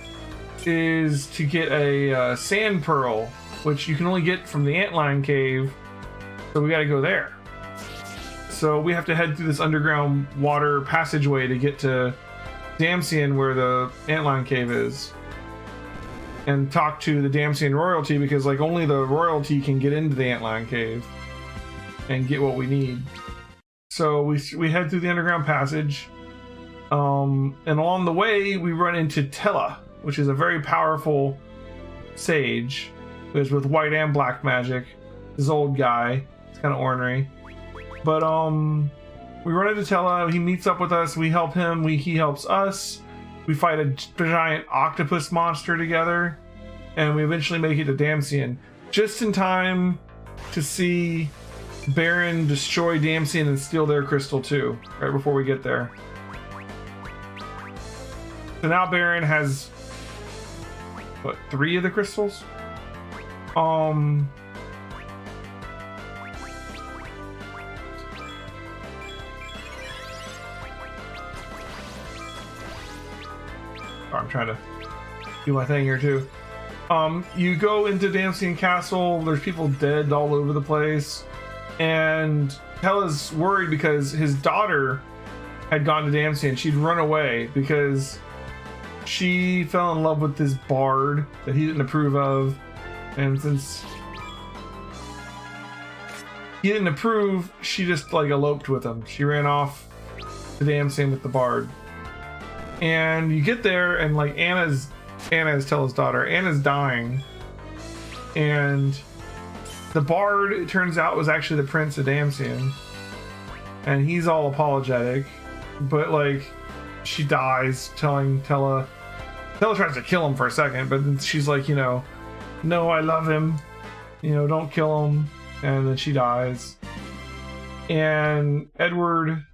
is to get a sand pearl, which you can only get from the antlion cave, so we gotta go there. So we have to head through this underground water passageway to get to Damcyan, where the antlion cave is. And talk to the Damcyan royalty, because like only the royalty can get into the antlion cave and get what we need. So we head through the underground passage, and along the way we run into Tella, which is a very powerful sage who is with white and black magic. This old guy, it's kind of ornery, but we run into Tella. He meets up with us. We help him. He helps us. We fight a giant octopus monster together, and we eventually make it to Damcyan, just in time to see Baron destroy Damcyan and steal their crystal too, right before we get there. So now Baron has, what, 3 of the crystals? I'm trying to do my thing here too. You go into Damcyan Castle, there's people dead all over the place, and Tella's worried because his daughter had gone to Damsey and she'd run away because she fell in love with this bard that he didn't approve of, and since he didn't approve, she just like eloped with him. She ran off to Damsey with the bard. And you get there and like Anna is Tella's daughter. Anna's dying, and the bard, it turns out, was actually the Prince of Damsian, and he's all apologetic, but like she dies telling Tella tries to kill him for a second, but then she's like, you know, no, I love him, you know, don't kill him, and then she dies. And Edward,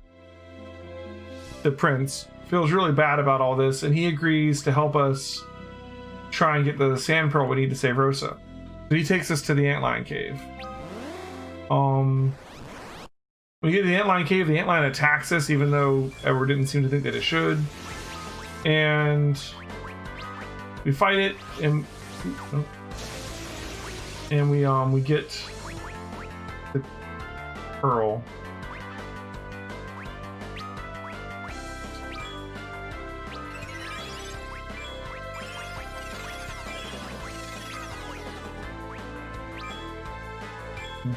the prince, feels really bad about all this, and he agrees to help us try and get the sand pearl we need to save Rosa. So he takes us to the antlion cave. When we get to the antlion cave, the antlion attacks us, even though Edward didn't seem to think that it should. And we fight it, and we get the pearl.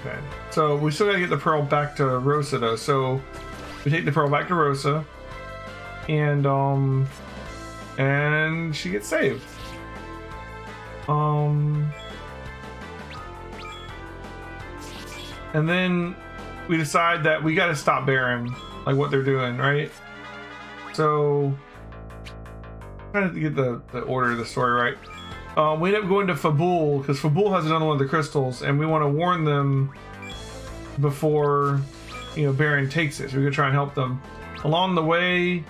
Okay, so we still gotta get the pearl back to Rosa though. So we take the pearl back to Rosa, and she gets saved. And then we decide that we gotta stop Baron, like what they're doing, right? So trying to get the order of the story right. We end up going to Fabul because Fabul has another one of the crystals, and we want to warn them before, you know, Baron takes it. So we're gonna try and help them along the way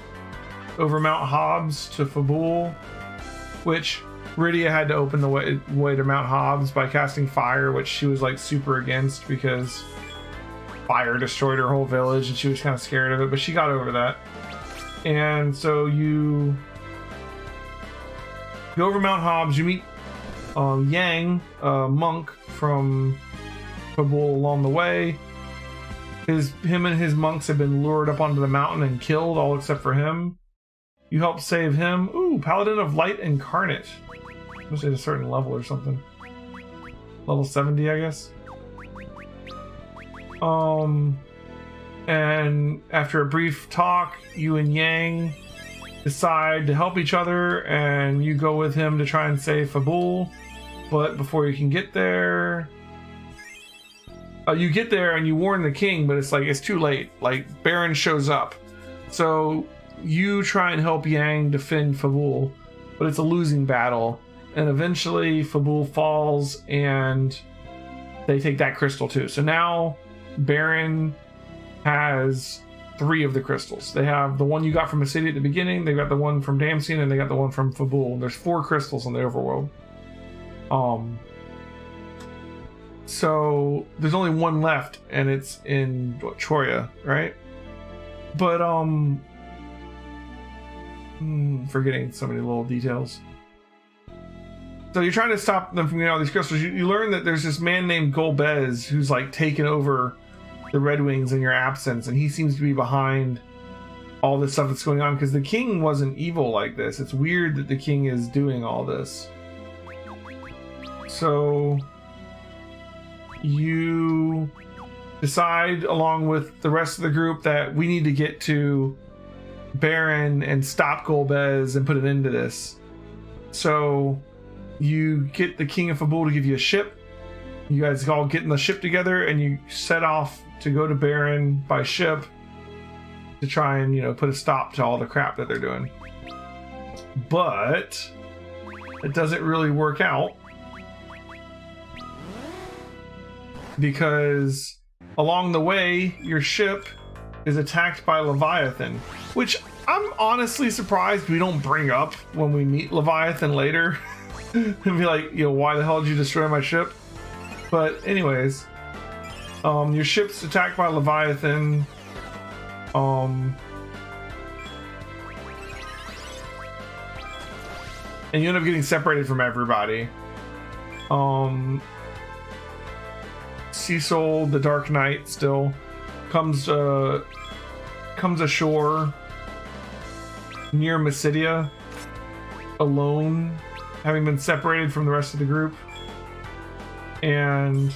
over Mount Hobbs to Fabul, which Rydia had to open the way to Mount Hobbs by casting fire, which she was like super against because fire destroyed her whole village, and she was kind of scared of it. But she got over that, and so you go over Mount Hobbs, you meet Yang, a monk from Kabul along the way. Him and his monks have been lured up onto the mountain and killed, all except for him. You help save him. Ooh, Paladin of Light Incarnate. Must be at a certain level or something. Level 70, I guess. And after a brief talk, you and Yang decide to help each other, and you go with him to try and save Fabul. But before you can get there, you get there and you warn the king, but it's like it's too late. Like Baron shows up, so you try and help Yang defend Fabul, but it's a losing battle. And eventually Fabul falls, and they take that crystal too. So now Baron has 3 of the crystals. They have the one you got from a city at the beginning, they got the one from Damsian, and they got the one from Fabul. There's 4 crystals in the overworld. So there's only one left, and it's in Troya, right? But forgetting so many little details. So you're trying to stop them from getting all these crystals. You learn that there's this man named Golbez who's like taken over the Red Wings in your absence, and he seems to be behind all this stuff that's going on, because the king wasn't evil like this. It's weird that the king is doing all this. So you decide along with the rest of the group that we need to get to Baron and stop Golbez and put an end to this. So you get the king of Fabul to give you a ship. You guys all get in the ship together, and you set off to go to Baron by ship to try and, you know, put a stop to all the crap that they're doing. But it doesn't really work out, because along the way your ship is attacked by Leviathan, which I'm honestly surprised we don't bring up when we meet Leviathan later. And be like, you know, why the hell did you destroy my ship? But anyways, your ship's attacked by Leviathan. And you end up getting separated from everybody. Seasoul, the Dark Knight, still comes ashore near Mysidia, alone, having been separated from the rest of the group, and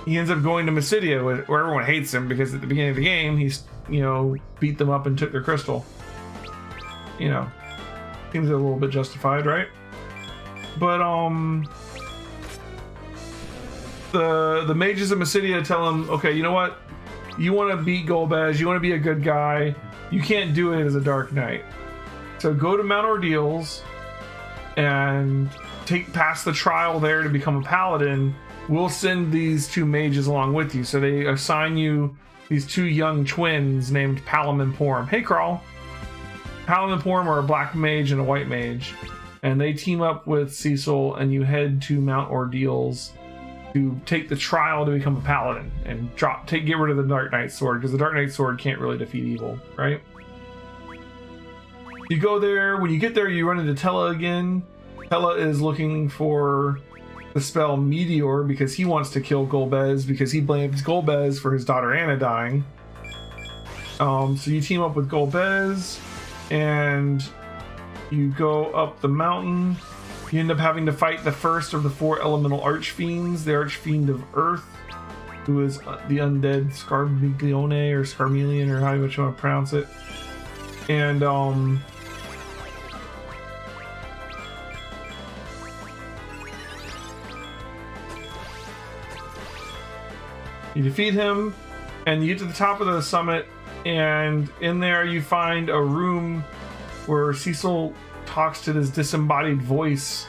he ends up going to Mysidia, where everyone hates him because at the beginning of the game he's, you know, beat them up and took their crystal. You know, seems a little bit justified, right? But the mages of Mysidia tell him, okay, you know what? You want to beat Golbez, you want to be a good guy, you can't do it as a Dark Knight. So go to Mount Ordeals and pass the trial there to become a paladin. We'll send these two mages along with you. So they assign you these two young twins named Palom and Porm. Hey, Crawl. Palom and Porm are a black mage and a white mage, and they team up with Cecil, and you head to Mount Ordeals to take the trial to become a paladin and get rid of the Dark Knight sword, because the Dark Knight sword can't really defeat evil, right? You go there. When you get there, you run into Tella again. Tella is looking for the spell Meteor because he wants to kill Golbez because he blames Golbez for his daughter Anna dying. So you team up with Golbez and you go up the mountain. You end up having to fight the first of the 4 elemental archfiends, the Archfiend of Earth, who is the undead Scarmiglione or Scarmelion, or however you want to pronounce it. And you defeat him, and you get to the top of the summit, and in there you find a room where Cecil talks to this disembodied voice,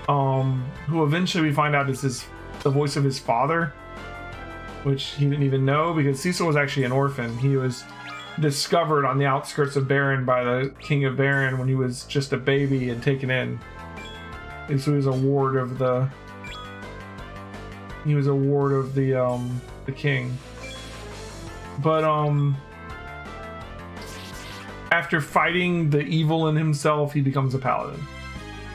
who eventually we find out is the voice of his father, which he didn't even know, because Cecil was actually an orphan. He was discovered on the outskirts of Baron by the King of Baron when he was just a baby and taken in. And so he was a ward of the the king. But after fighting the evil in himself, he becomes a paladin.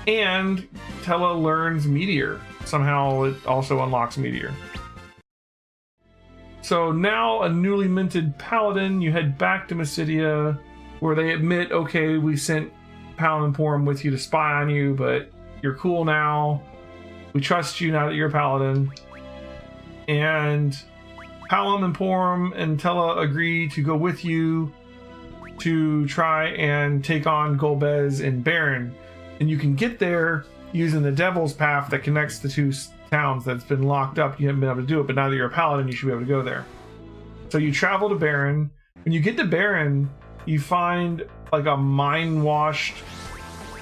And Tella learns Meteor. Somehow it also unlocks Meteor. So now a newly minted paladin, you head back to Mysidia, where they admit, okay, we sent Palom and Porm with you to spy on you, but you're cool now. We trust you now that you're a paladin. And Palom and Porm and Tella agree to go with you to try and take on Golbez and Baron. And you can get there using the Devil's Path that connects the two towns that's been locked up. You haven't been able to do it, but now that you're a paladin, you should be able to go there. So you travel to Baron. When you get to Baron, you find like a mind-washed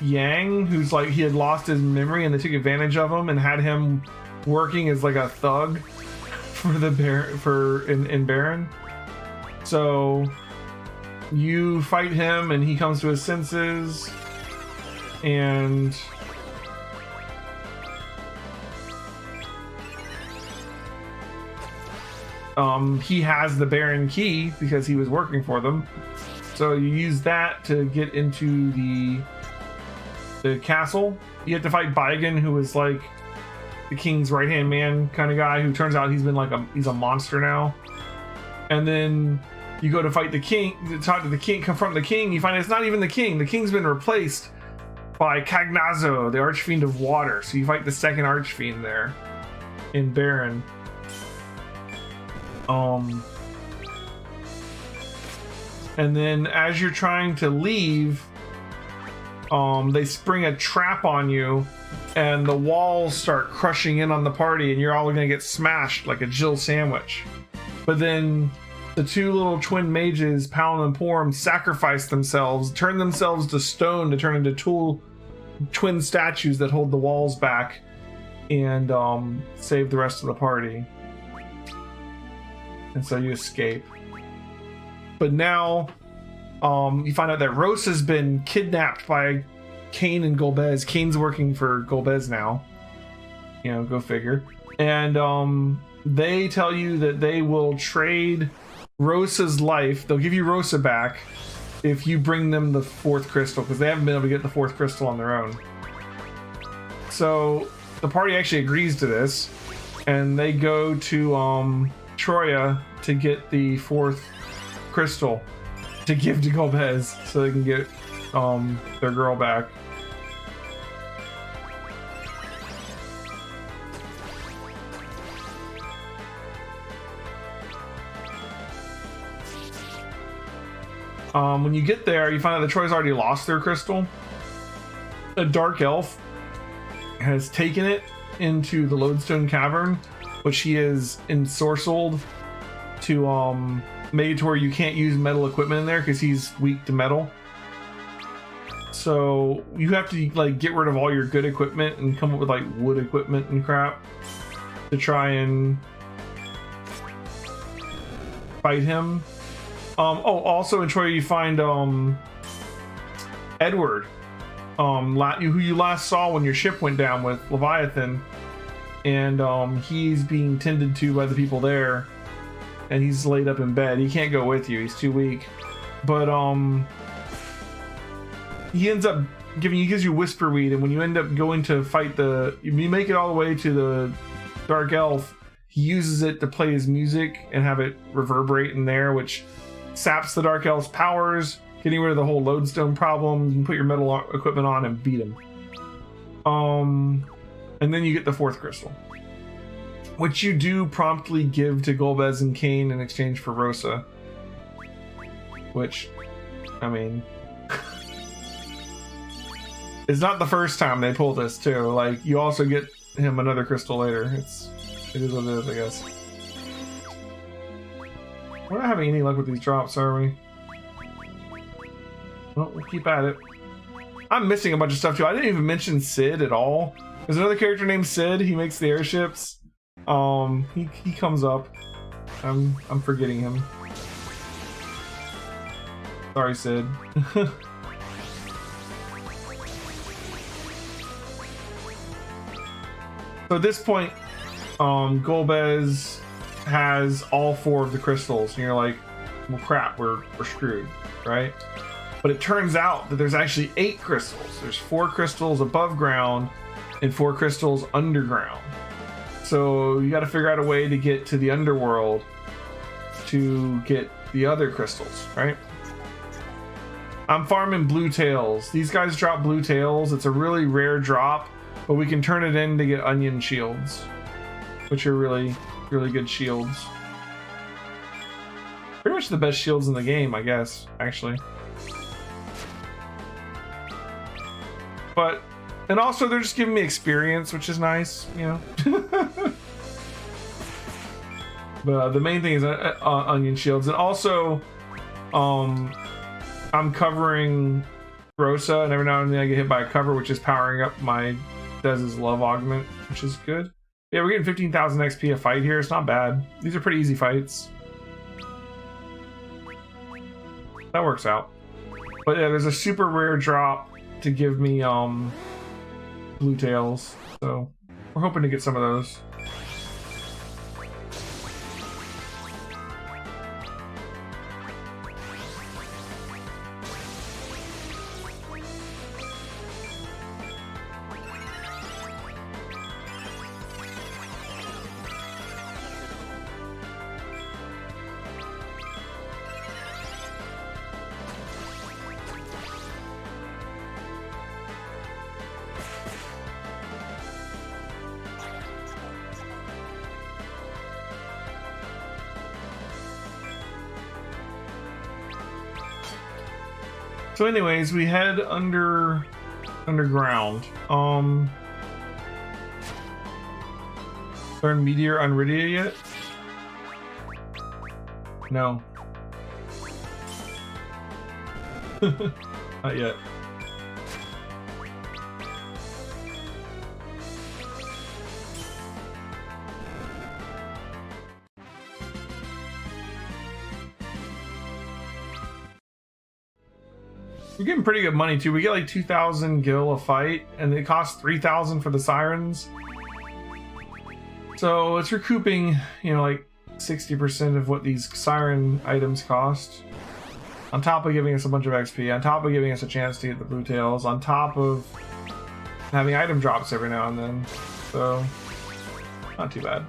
Yang who's like, he had lost his memory and they took advantage of him and had him working as like a thug for the in Baron. So you fight him and he comes to his senses, and he has the Baron key because he was working for them. So you use that to get into the castle. You have to fight Baigan, who is like the king's right-hand man kind of guy, who turns out he's a monster now. And then you go to fight the king, to talk to the king, confront the king. You find it's not even the king. The king's been replaced by Cagnazzo, the Archfiend of Water. So you fight the second Archfiend there in Baron. And then as you're trying to leave, they spring a trap on you, and the walls start crushing in on the party, and you're all gonna get smashed like a Jill sandwich. But then the two little twin mages, Palom and Porm, sacrifice themselves, turn themselves to stone to turn into twin statues that hold the walls back, and save the rest of the party. And so you escape. But now you find out that Rose has been kidnapped by Kane and Golbez. Kane's working for Golbez now. You know, go figure. And they tell you that they will trade Rosa's life. They'll give you Rosa back if you bring them the 4th crystal, because they haven't been able to get the 4th crystal on their own. So the party actually agrees to this, and they go to Troya to get the 4th crystal to give to Golbez so they can get their girl back. When you get there, you find out that Troy's already lost their crystal. A dark elf has taken it into the Lodestone Cavern, which he has ensorcelled to made to where you can't use metal equipment in there because he's weak to metal. So you have to like get rid of all your good equipment and come up with like wood equipment and crap to try and fight him. Oh, also in Troy you find Edward, who you last saw when your ship went down with Leviathan, and he's being tended to by the people there, and he's laid up in bed. He can't go with you; he's too weak. But he ends up gives you Whisperweed, and when you end up going to fight you make it all the way to the Dark Elf, he uses it to play his music and have it reverberate in there, which saps the Dark Elf's powers, getting rid of the whole lodestone problem. You can put your metal equipment on and beat him. And then you get the 4th crystal, which you do promptly give to Golbez and Kane in exchange for Rosa. Which, I mean, it's not the first time they pull this too. Like, you also get him another crystal later. It is what it is, I guess. We're not having any luck with these drops, are we? Well, we'll keep at it. I'm missing a bunch of stuff too. I didn't even mention Sid at all. There's another character named Sid. He makes the airships. He comes up. I'm forgetting him. Sorry, Sid. So at this point, Golbez has all 4 of the crystals, and you're like, well crap, we're screwed, right? But it turns out that there's actually 8 crystals. There's 4 crystals above ground and 4 crystals underground. So you got to figure out a way to get to the underworld to get the other crystals, right? I'm farming blue tails. These guys drop blue tails. It's a really rare drop, but we can turn it in to get onion shields, which are really good shields. Pretty much the best shields in the game, I guess, actually. But, and also they're just giving me experience, which is nice, you know. But the main thing is onion shields. And also, I'm covering Rosa, and every now and then I get hit by a cover, which is powering up my Dez's love augment, which is good. Yeah, we're getting 15,000 XP a fight here. It's not bad. These are pretty easy fights. That works out. But yeah, there's a super rare drop to give me blue tails. So we're hoping to get some of those. So anyways, we head underground. Learn Meteor on Rydia yet? No. Not yet. We're getting pretty good money too. We get like 2,000 gil a fight, and it costs 3,000 for the sirens. So it's recouping, you know, like 60% of what these siren items cost. On top of giving us a bunch of XP, on top of giving us a chance to get the blue tails, on top of having item drops every now and then. So Not too bad.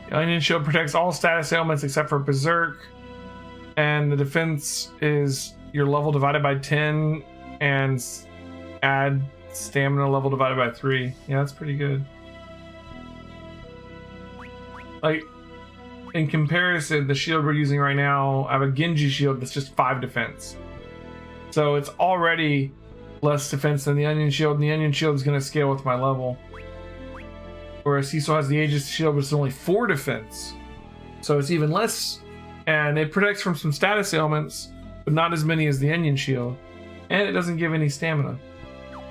The Onion Shield protects all status ailments except for Berserk, and the defense is your level divided by 10 and add stamina level divided by 3. Yeah, that's pretty good. Like, in comparison, the shield we're using right now, I have a Genji shield that's just 5 defense. So it's already less defense than the Onion Shield, and the Onion Shield is going to scale with my level. Whereas Cecil has the Aegis shield, which is only 4 defense. So it's even less, and it protects from some status ailments, but not as many as the Onion Shield. And it doesn't give any stamina.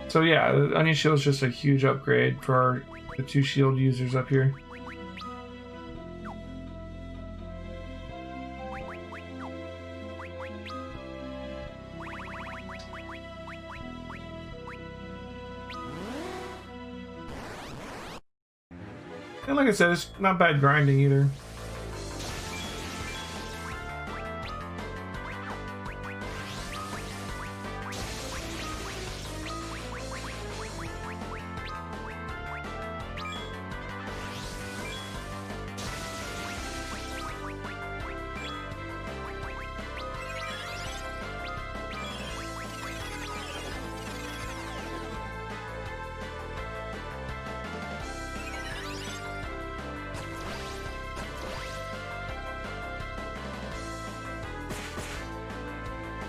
So yeah, the Onion Shield is just a huge upgrade for the 2 shield users up here. And like I said, it's not bad grinding either.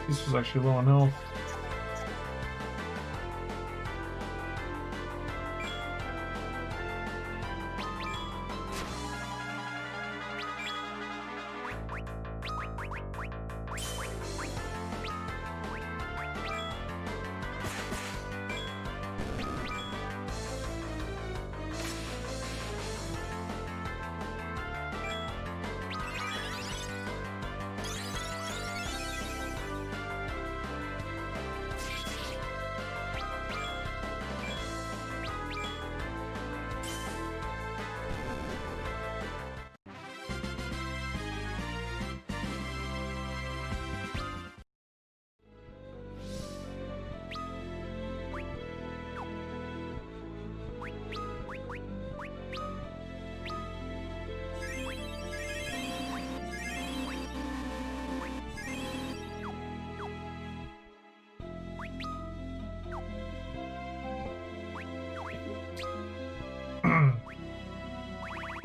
This was actually low on health.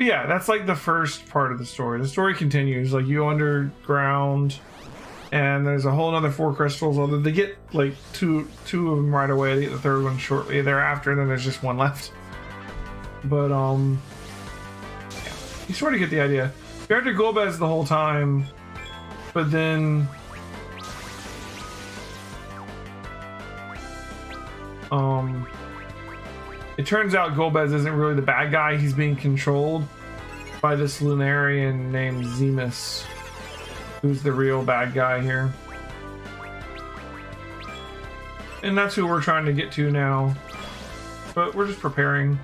Yeah, that's like the first part of the story. The story continues. Like, you go underground, and there's a whole other 4 crystals. Although they get like two of them right away. They get the 3rd one shortly thereafter, and then there's just 1 left. But yeah, you sort of get the idea. You're after Golbez the whole time, but then it turns out Golbez isn't really the bad guy. He's being controlled by this Lunarian named Zemus, who's the real bad guy here. And that's who we're trying to get to now. But we're just preparing.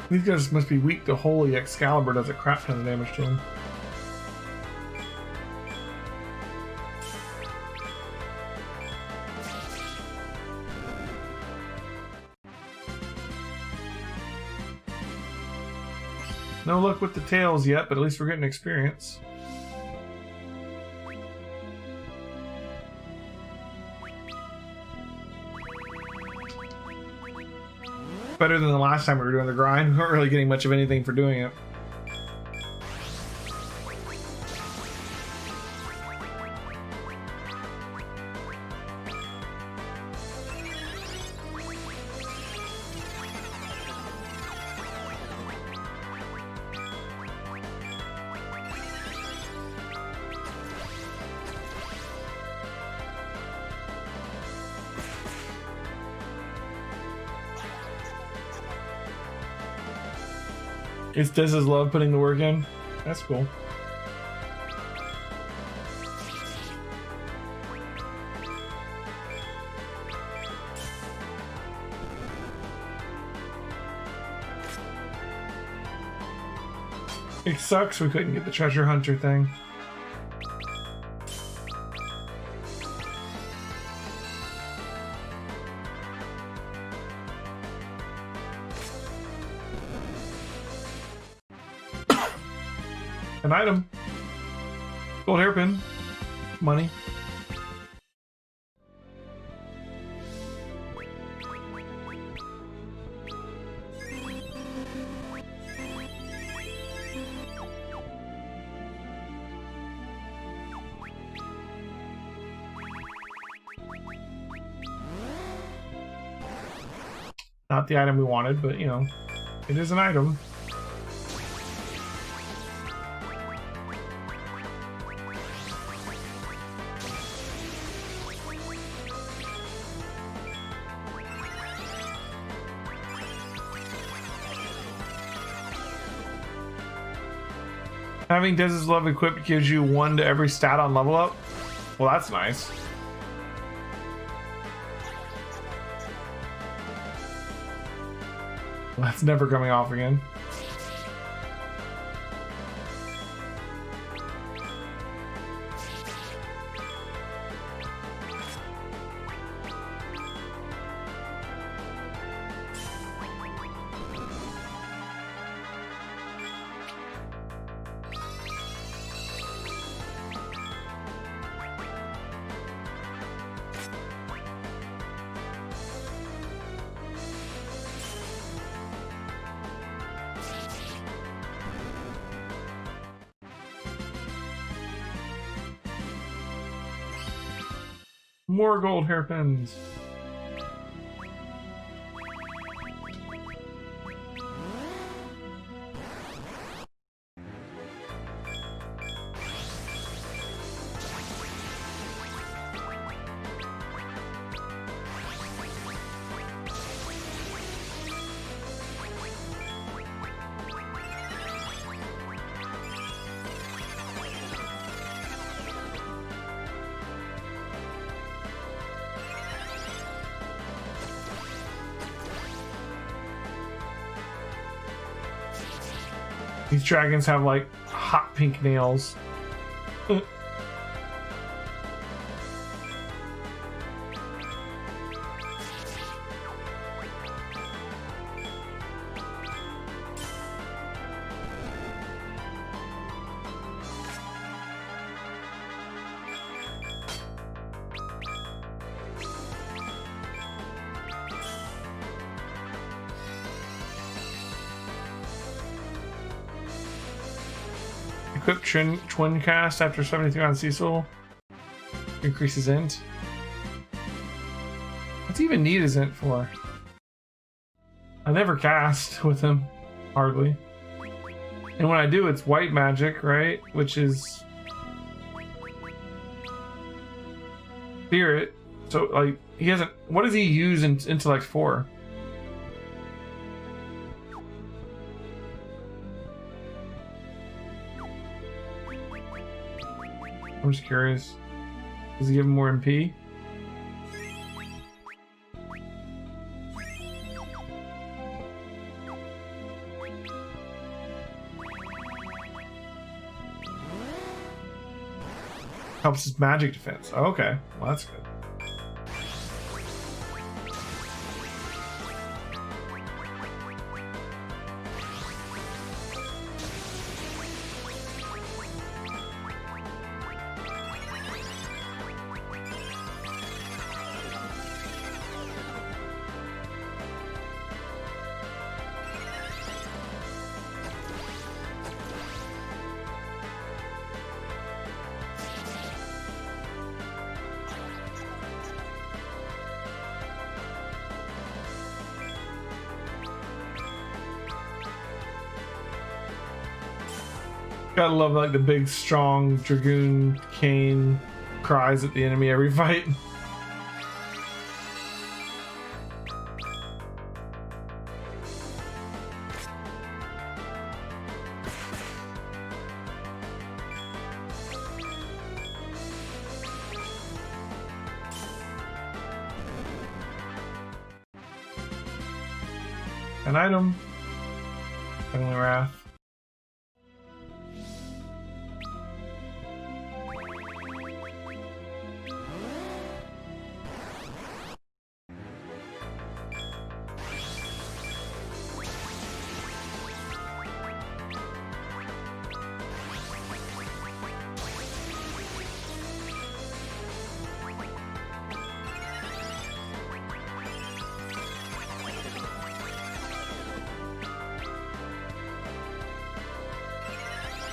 These guys must be weak to Holy Excalibur, does a crap ton of damage to them. No luck with the tails yet, but at least we're getting experience. Better than the last time we were doing the grind. We weren't really getting much of anything for doing it. It's Dez's love putting the work in. That's cool. It sucks we couldn't get the treasure hunter thing. An item. Gold hairpin. Money. Not the item we wanted, but you know, it is an item. Having Dez's Love equipped gives you 1 to every stat on level up. Well, that's nice. Well, that's never coming off again. More gold hairpins. These dragons have like hot pink nails. Equip twin cast after 73 on Cecil. Increases int. What's even need is int for? I never cast with him. Hardly. And when I do, it's white magic, right? Which is spirit. So like he hasn't. What does he use in intellect for? I'm just curious. Does he give him more MP? Helps his magic defense. Oh, okay, well that's good. Gotta love like the big strong dragoon cane cries at the enemy every fight. An item. Heavenly Wrath.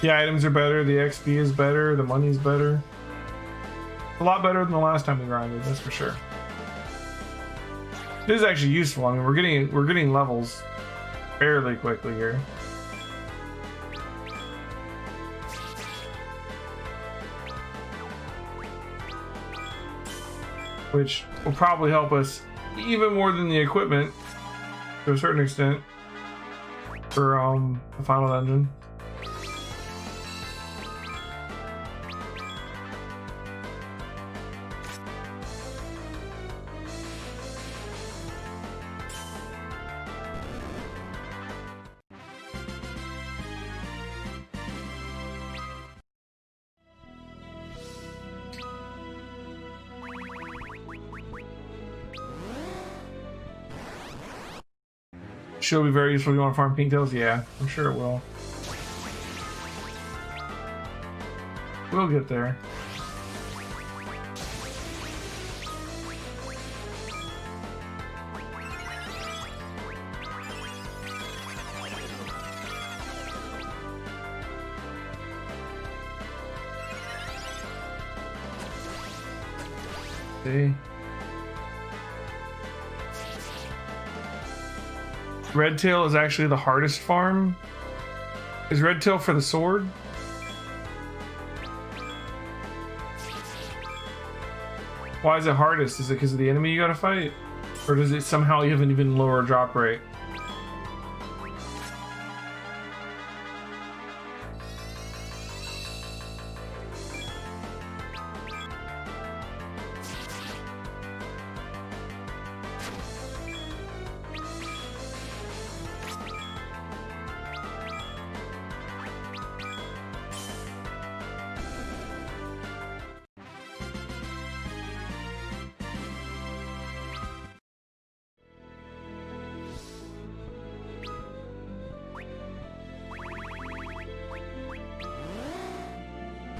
The items are better, the XP is better, the money's better. A lot better than the last time we grinded, that's for sure. This is actually useful. I mean, we're getting levels fairly quickly here. Which will probably help us even more than the equipment to a certain extent for the final dungeon. She'll be very useful if you want to farm pink tails. Yeah, I'm sure it will. We'll get there. See. Redtail is actually the hardest farm. Is Redtail for the sword? Why is it hardest? Is it because of the enemy you gotta fight? Or does it somehow have an even lower drop rate?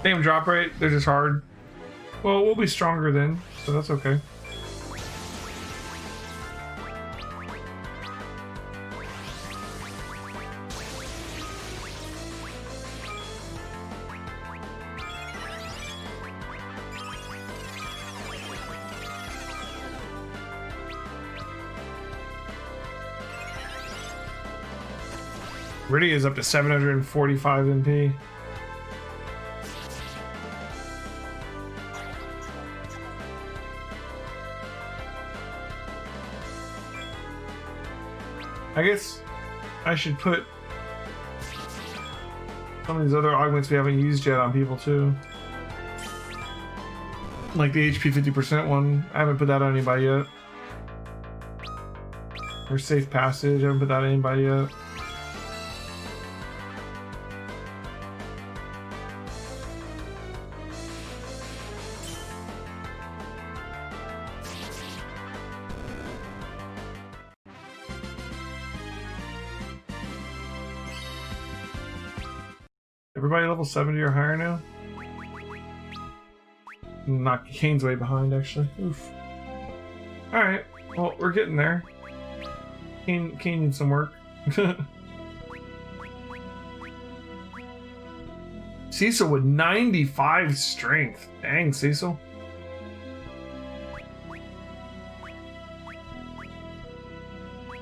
Same drop rate, they're just hard. Well, we'll be stronger then, so that's okay. Riddy is up to 745 MP. I guess I should put some of these other augments we haven't used yet on people too. Like the HP 50% one, I haven't put that on anybody yet. Or Safe Passage, I haven't put that on anybody yet. Everybody level 70 or higher now? Not Kane's way behind, actually. Oof. Alright, well, we're getting there. Kane needs some work. Cecil with 95 strength. Dang, Cecil.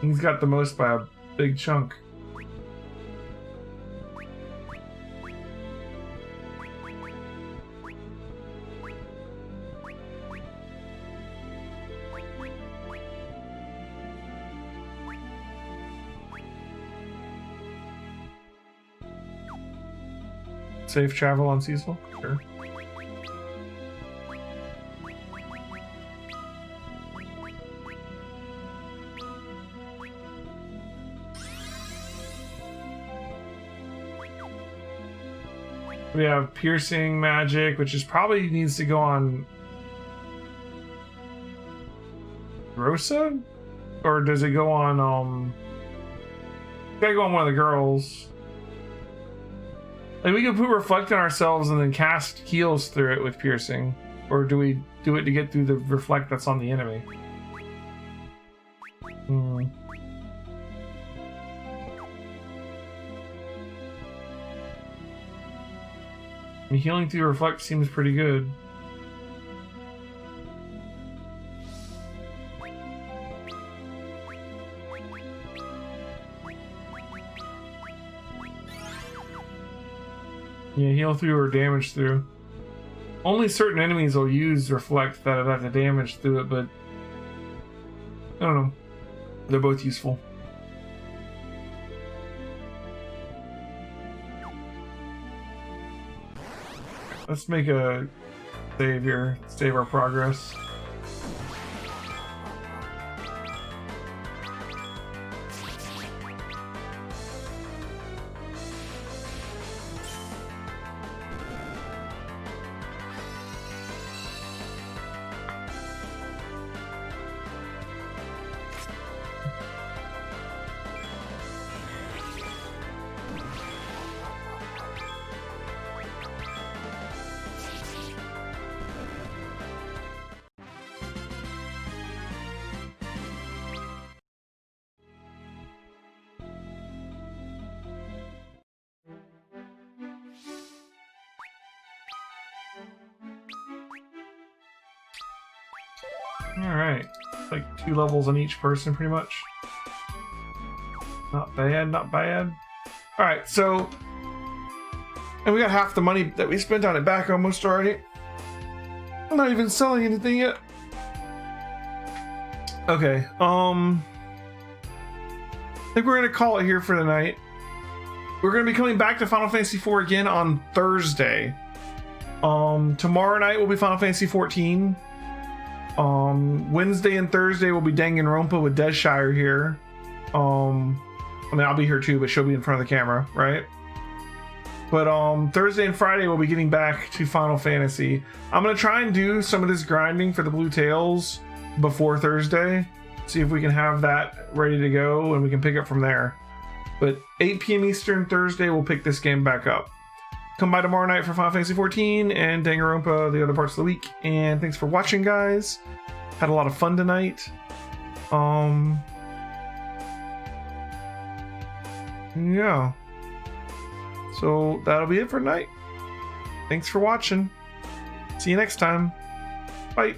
He's got the most by a big chunk. Safe travel on Cecil? Sure. We have piercing magic, which is probably needs to go on Rosa? Or does it go on gotta go on one of the girls. Like, we can put reflect on ourselves and then cast heals through it with piercing. Or do we do it to get through the reflect that's on the enemy? I mean, healing through reflect seems pretty good. Yeah, heal through or damage through. Only certain enemies will use reflect that have the damage through it, but I don't know. They're both useful. Let's make a save here. Save our progress. Alright, like 2 levels on each person pretty much. Not bad, not bad. Alright, so... And we got half the money that we spent on it back almost already. I'm not even selling anything yet. Okay, I think we're gonna call it here for tonight. We're gonna be coming back to Final Fantasy IV again on Thursday. Tomorrow night will be Final Fantasy XIV. Wednesday and Thursday will be Danganronpa with Desshire here. I mean, I'll be here too, but she'll be in front of the camera, right? But Thursday and Friday we'll be getting back to Final Fantasy. I'm gonna try and do some of this grinding for the Blue Tails before Thursday. See if we can have that ready to go and we can pick up from there. But 8 p.m. Eastern Thursday we'll pick this game back up. Come by tomorrow night for Final Fantasy XIV and Danganronpa the other parts of the week. And thanks for watching, guys. Had a lot of fun tonight. Yeah. So that'll be it for tonight. Thanks for watching. See you next time. Bye.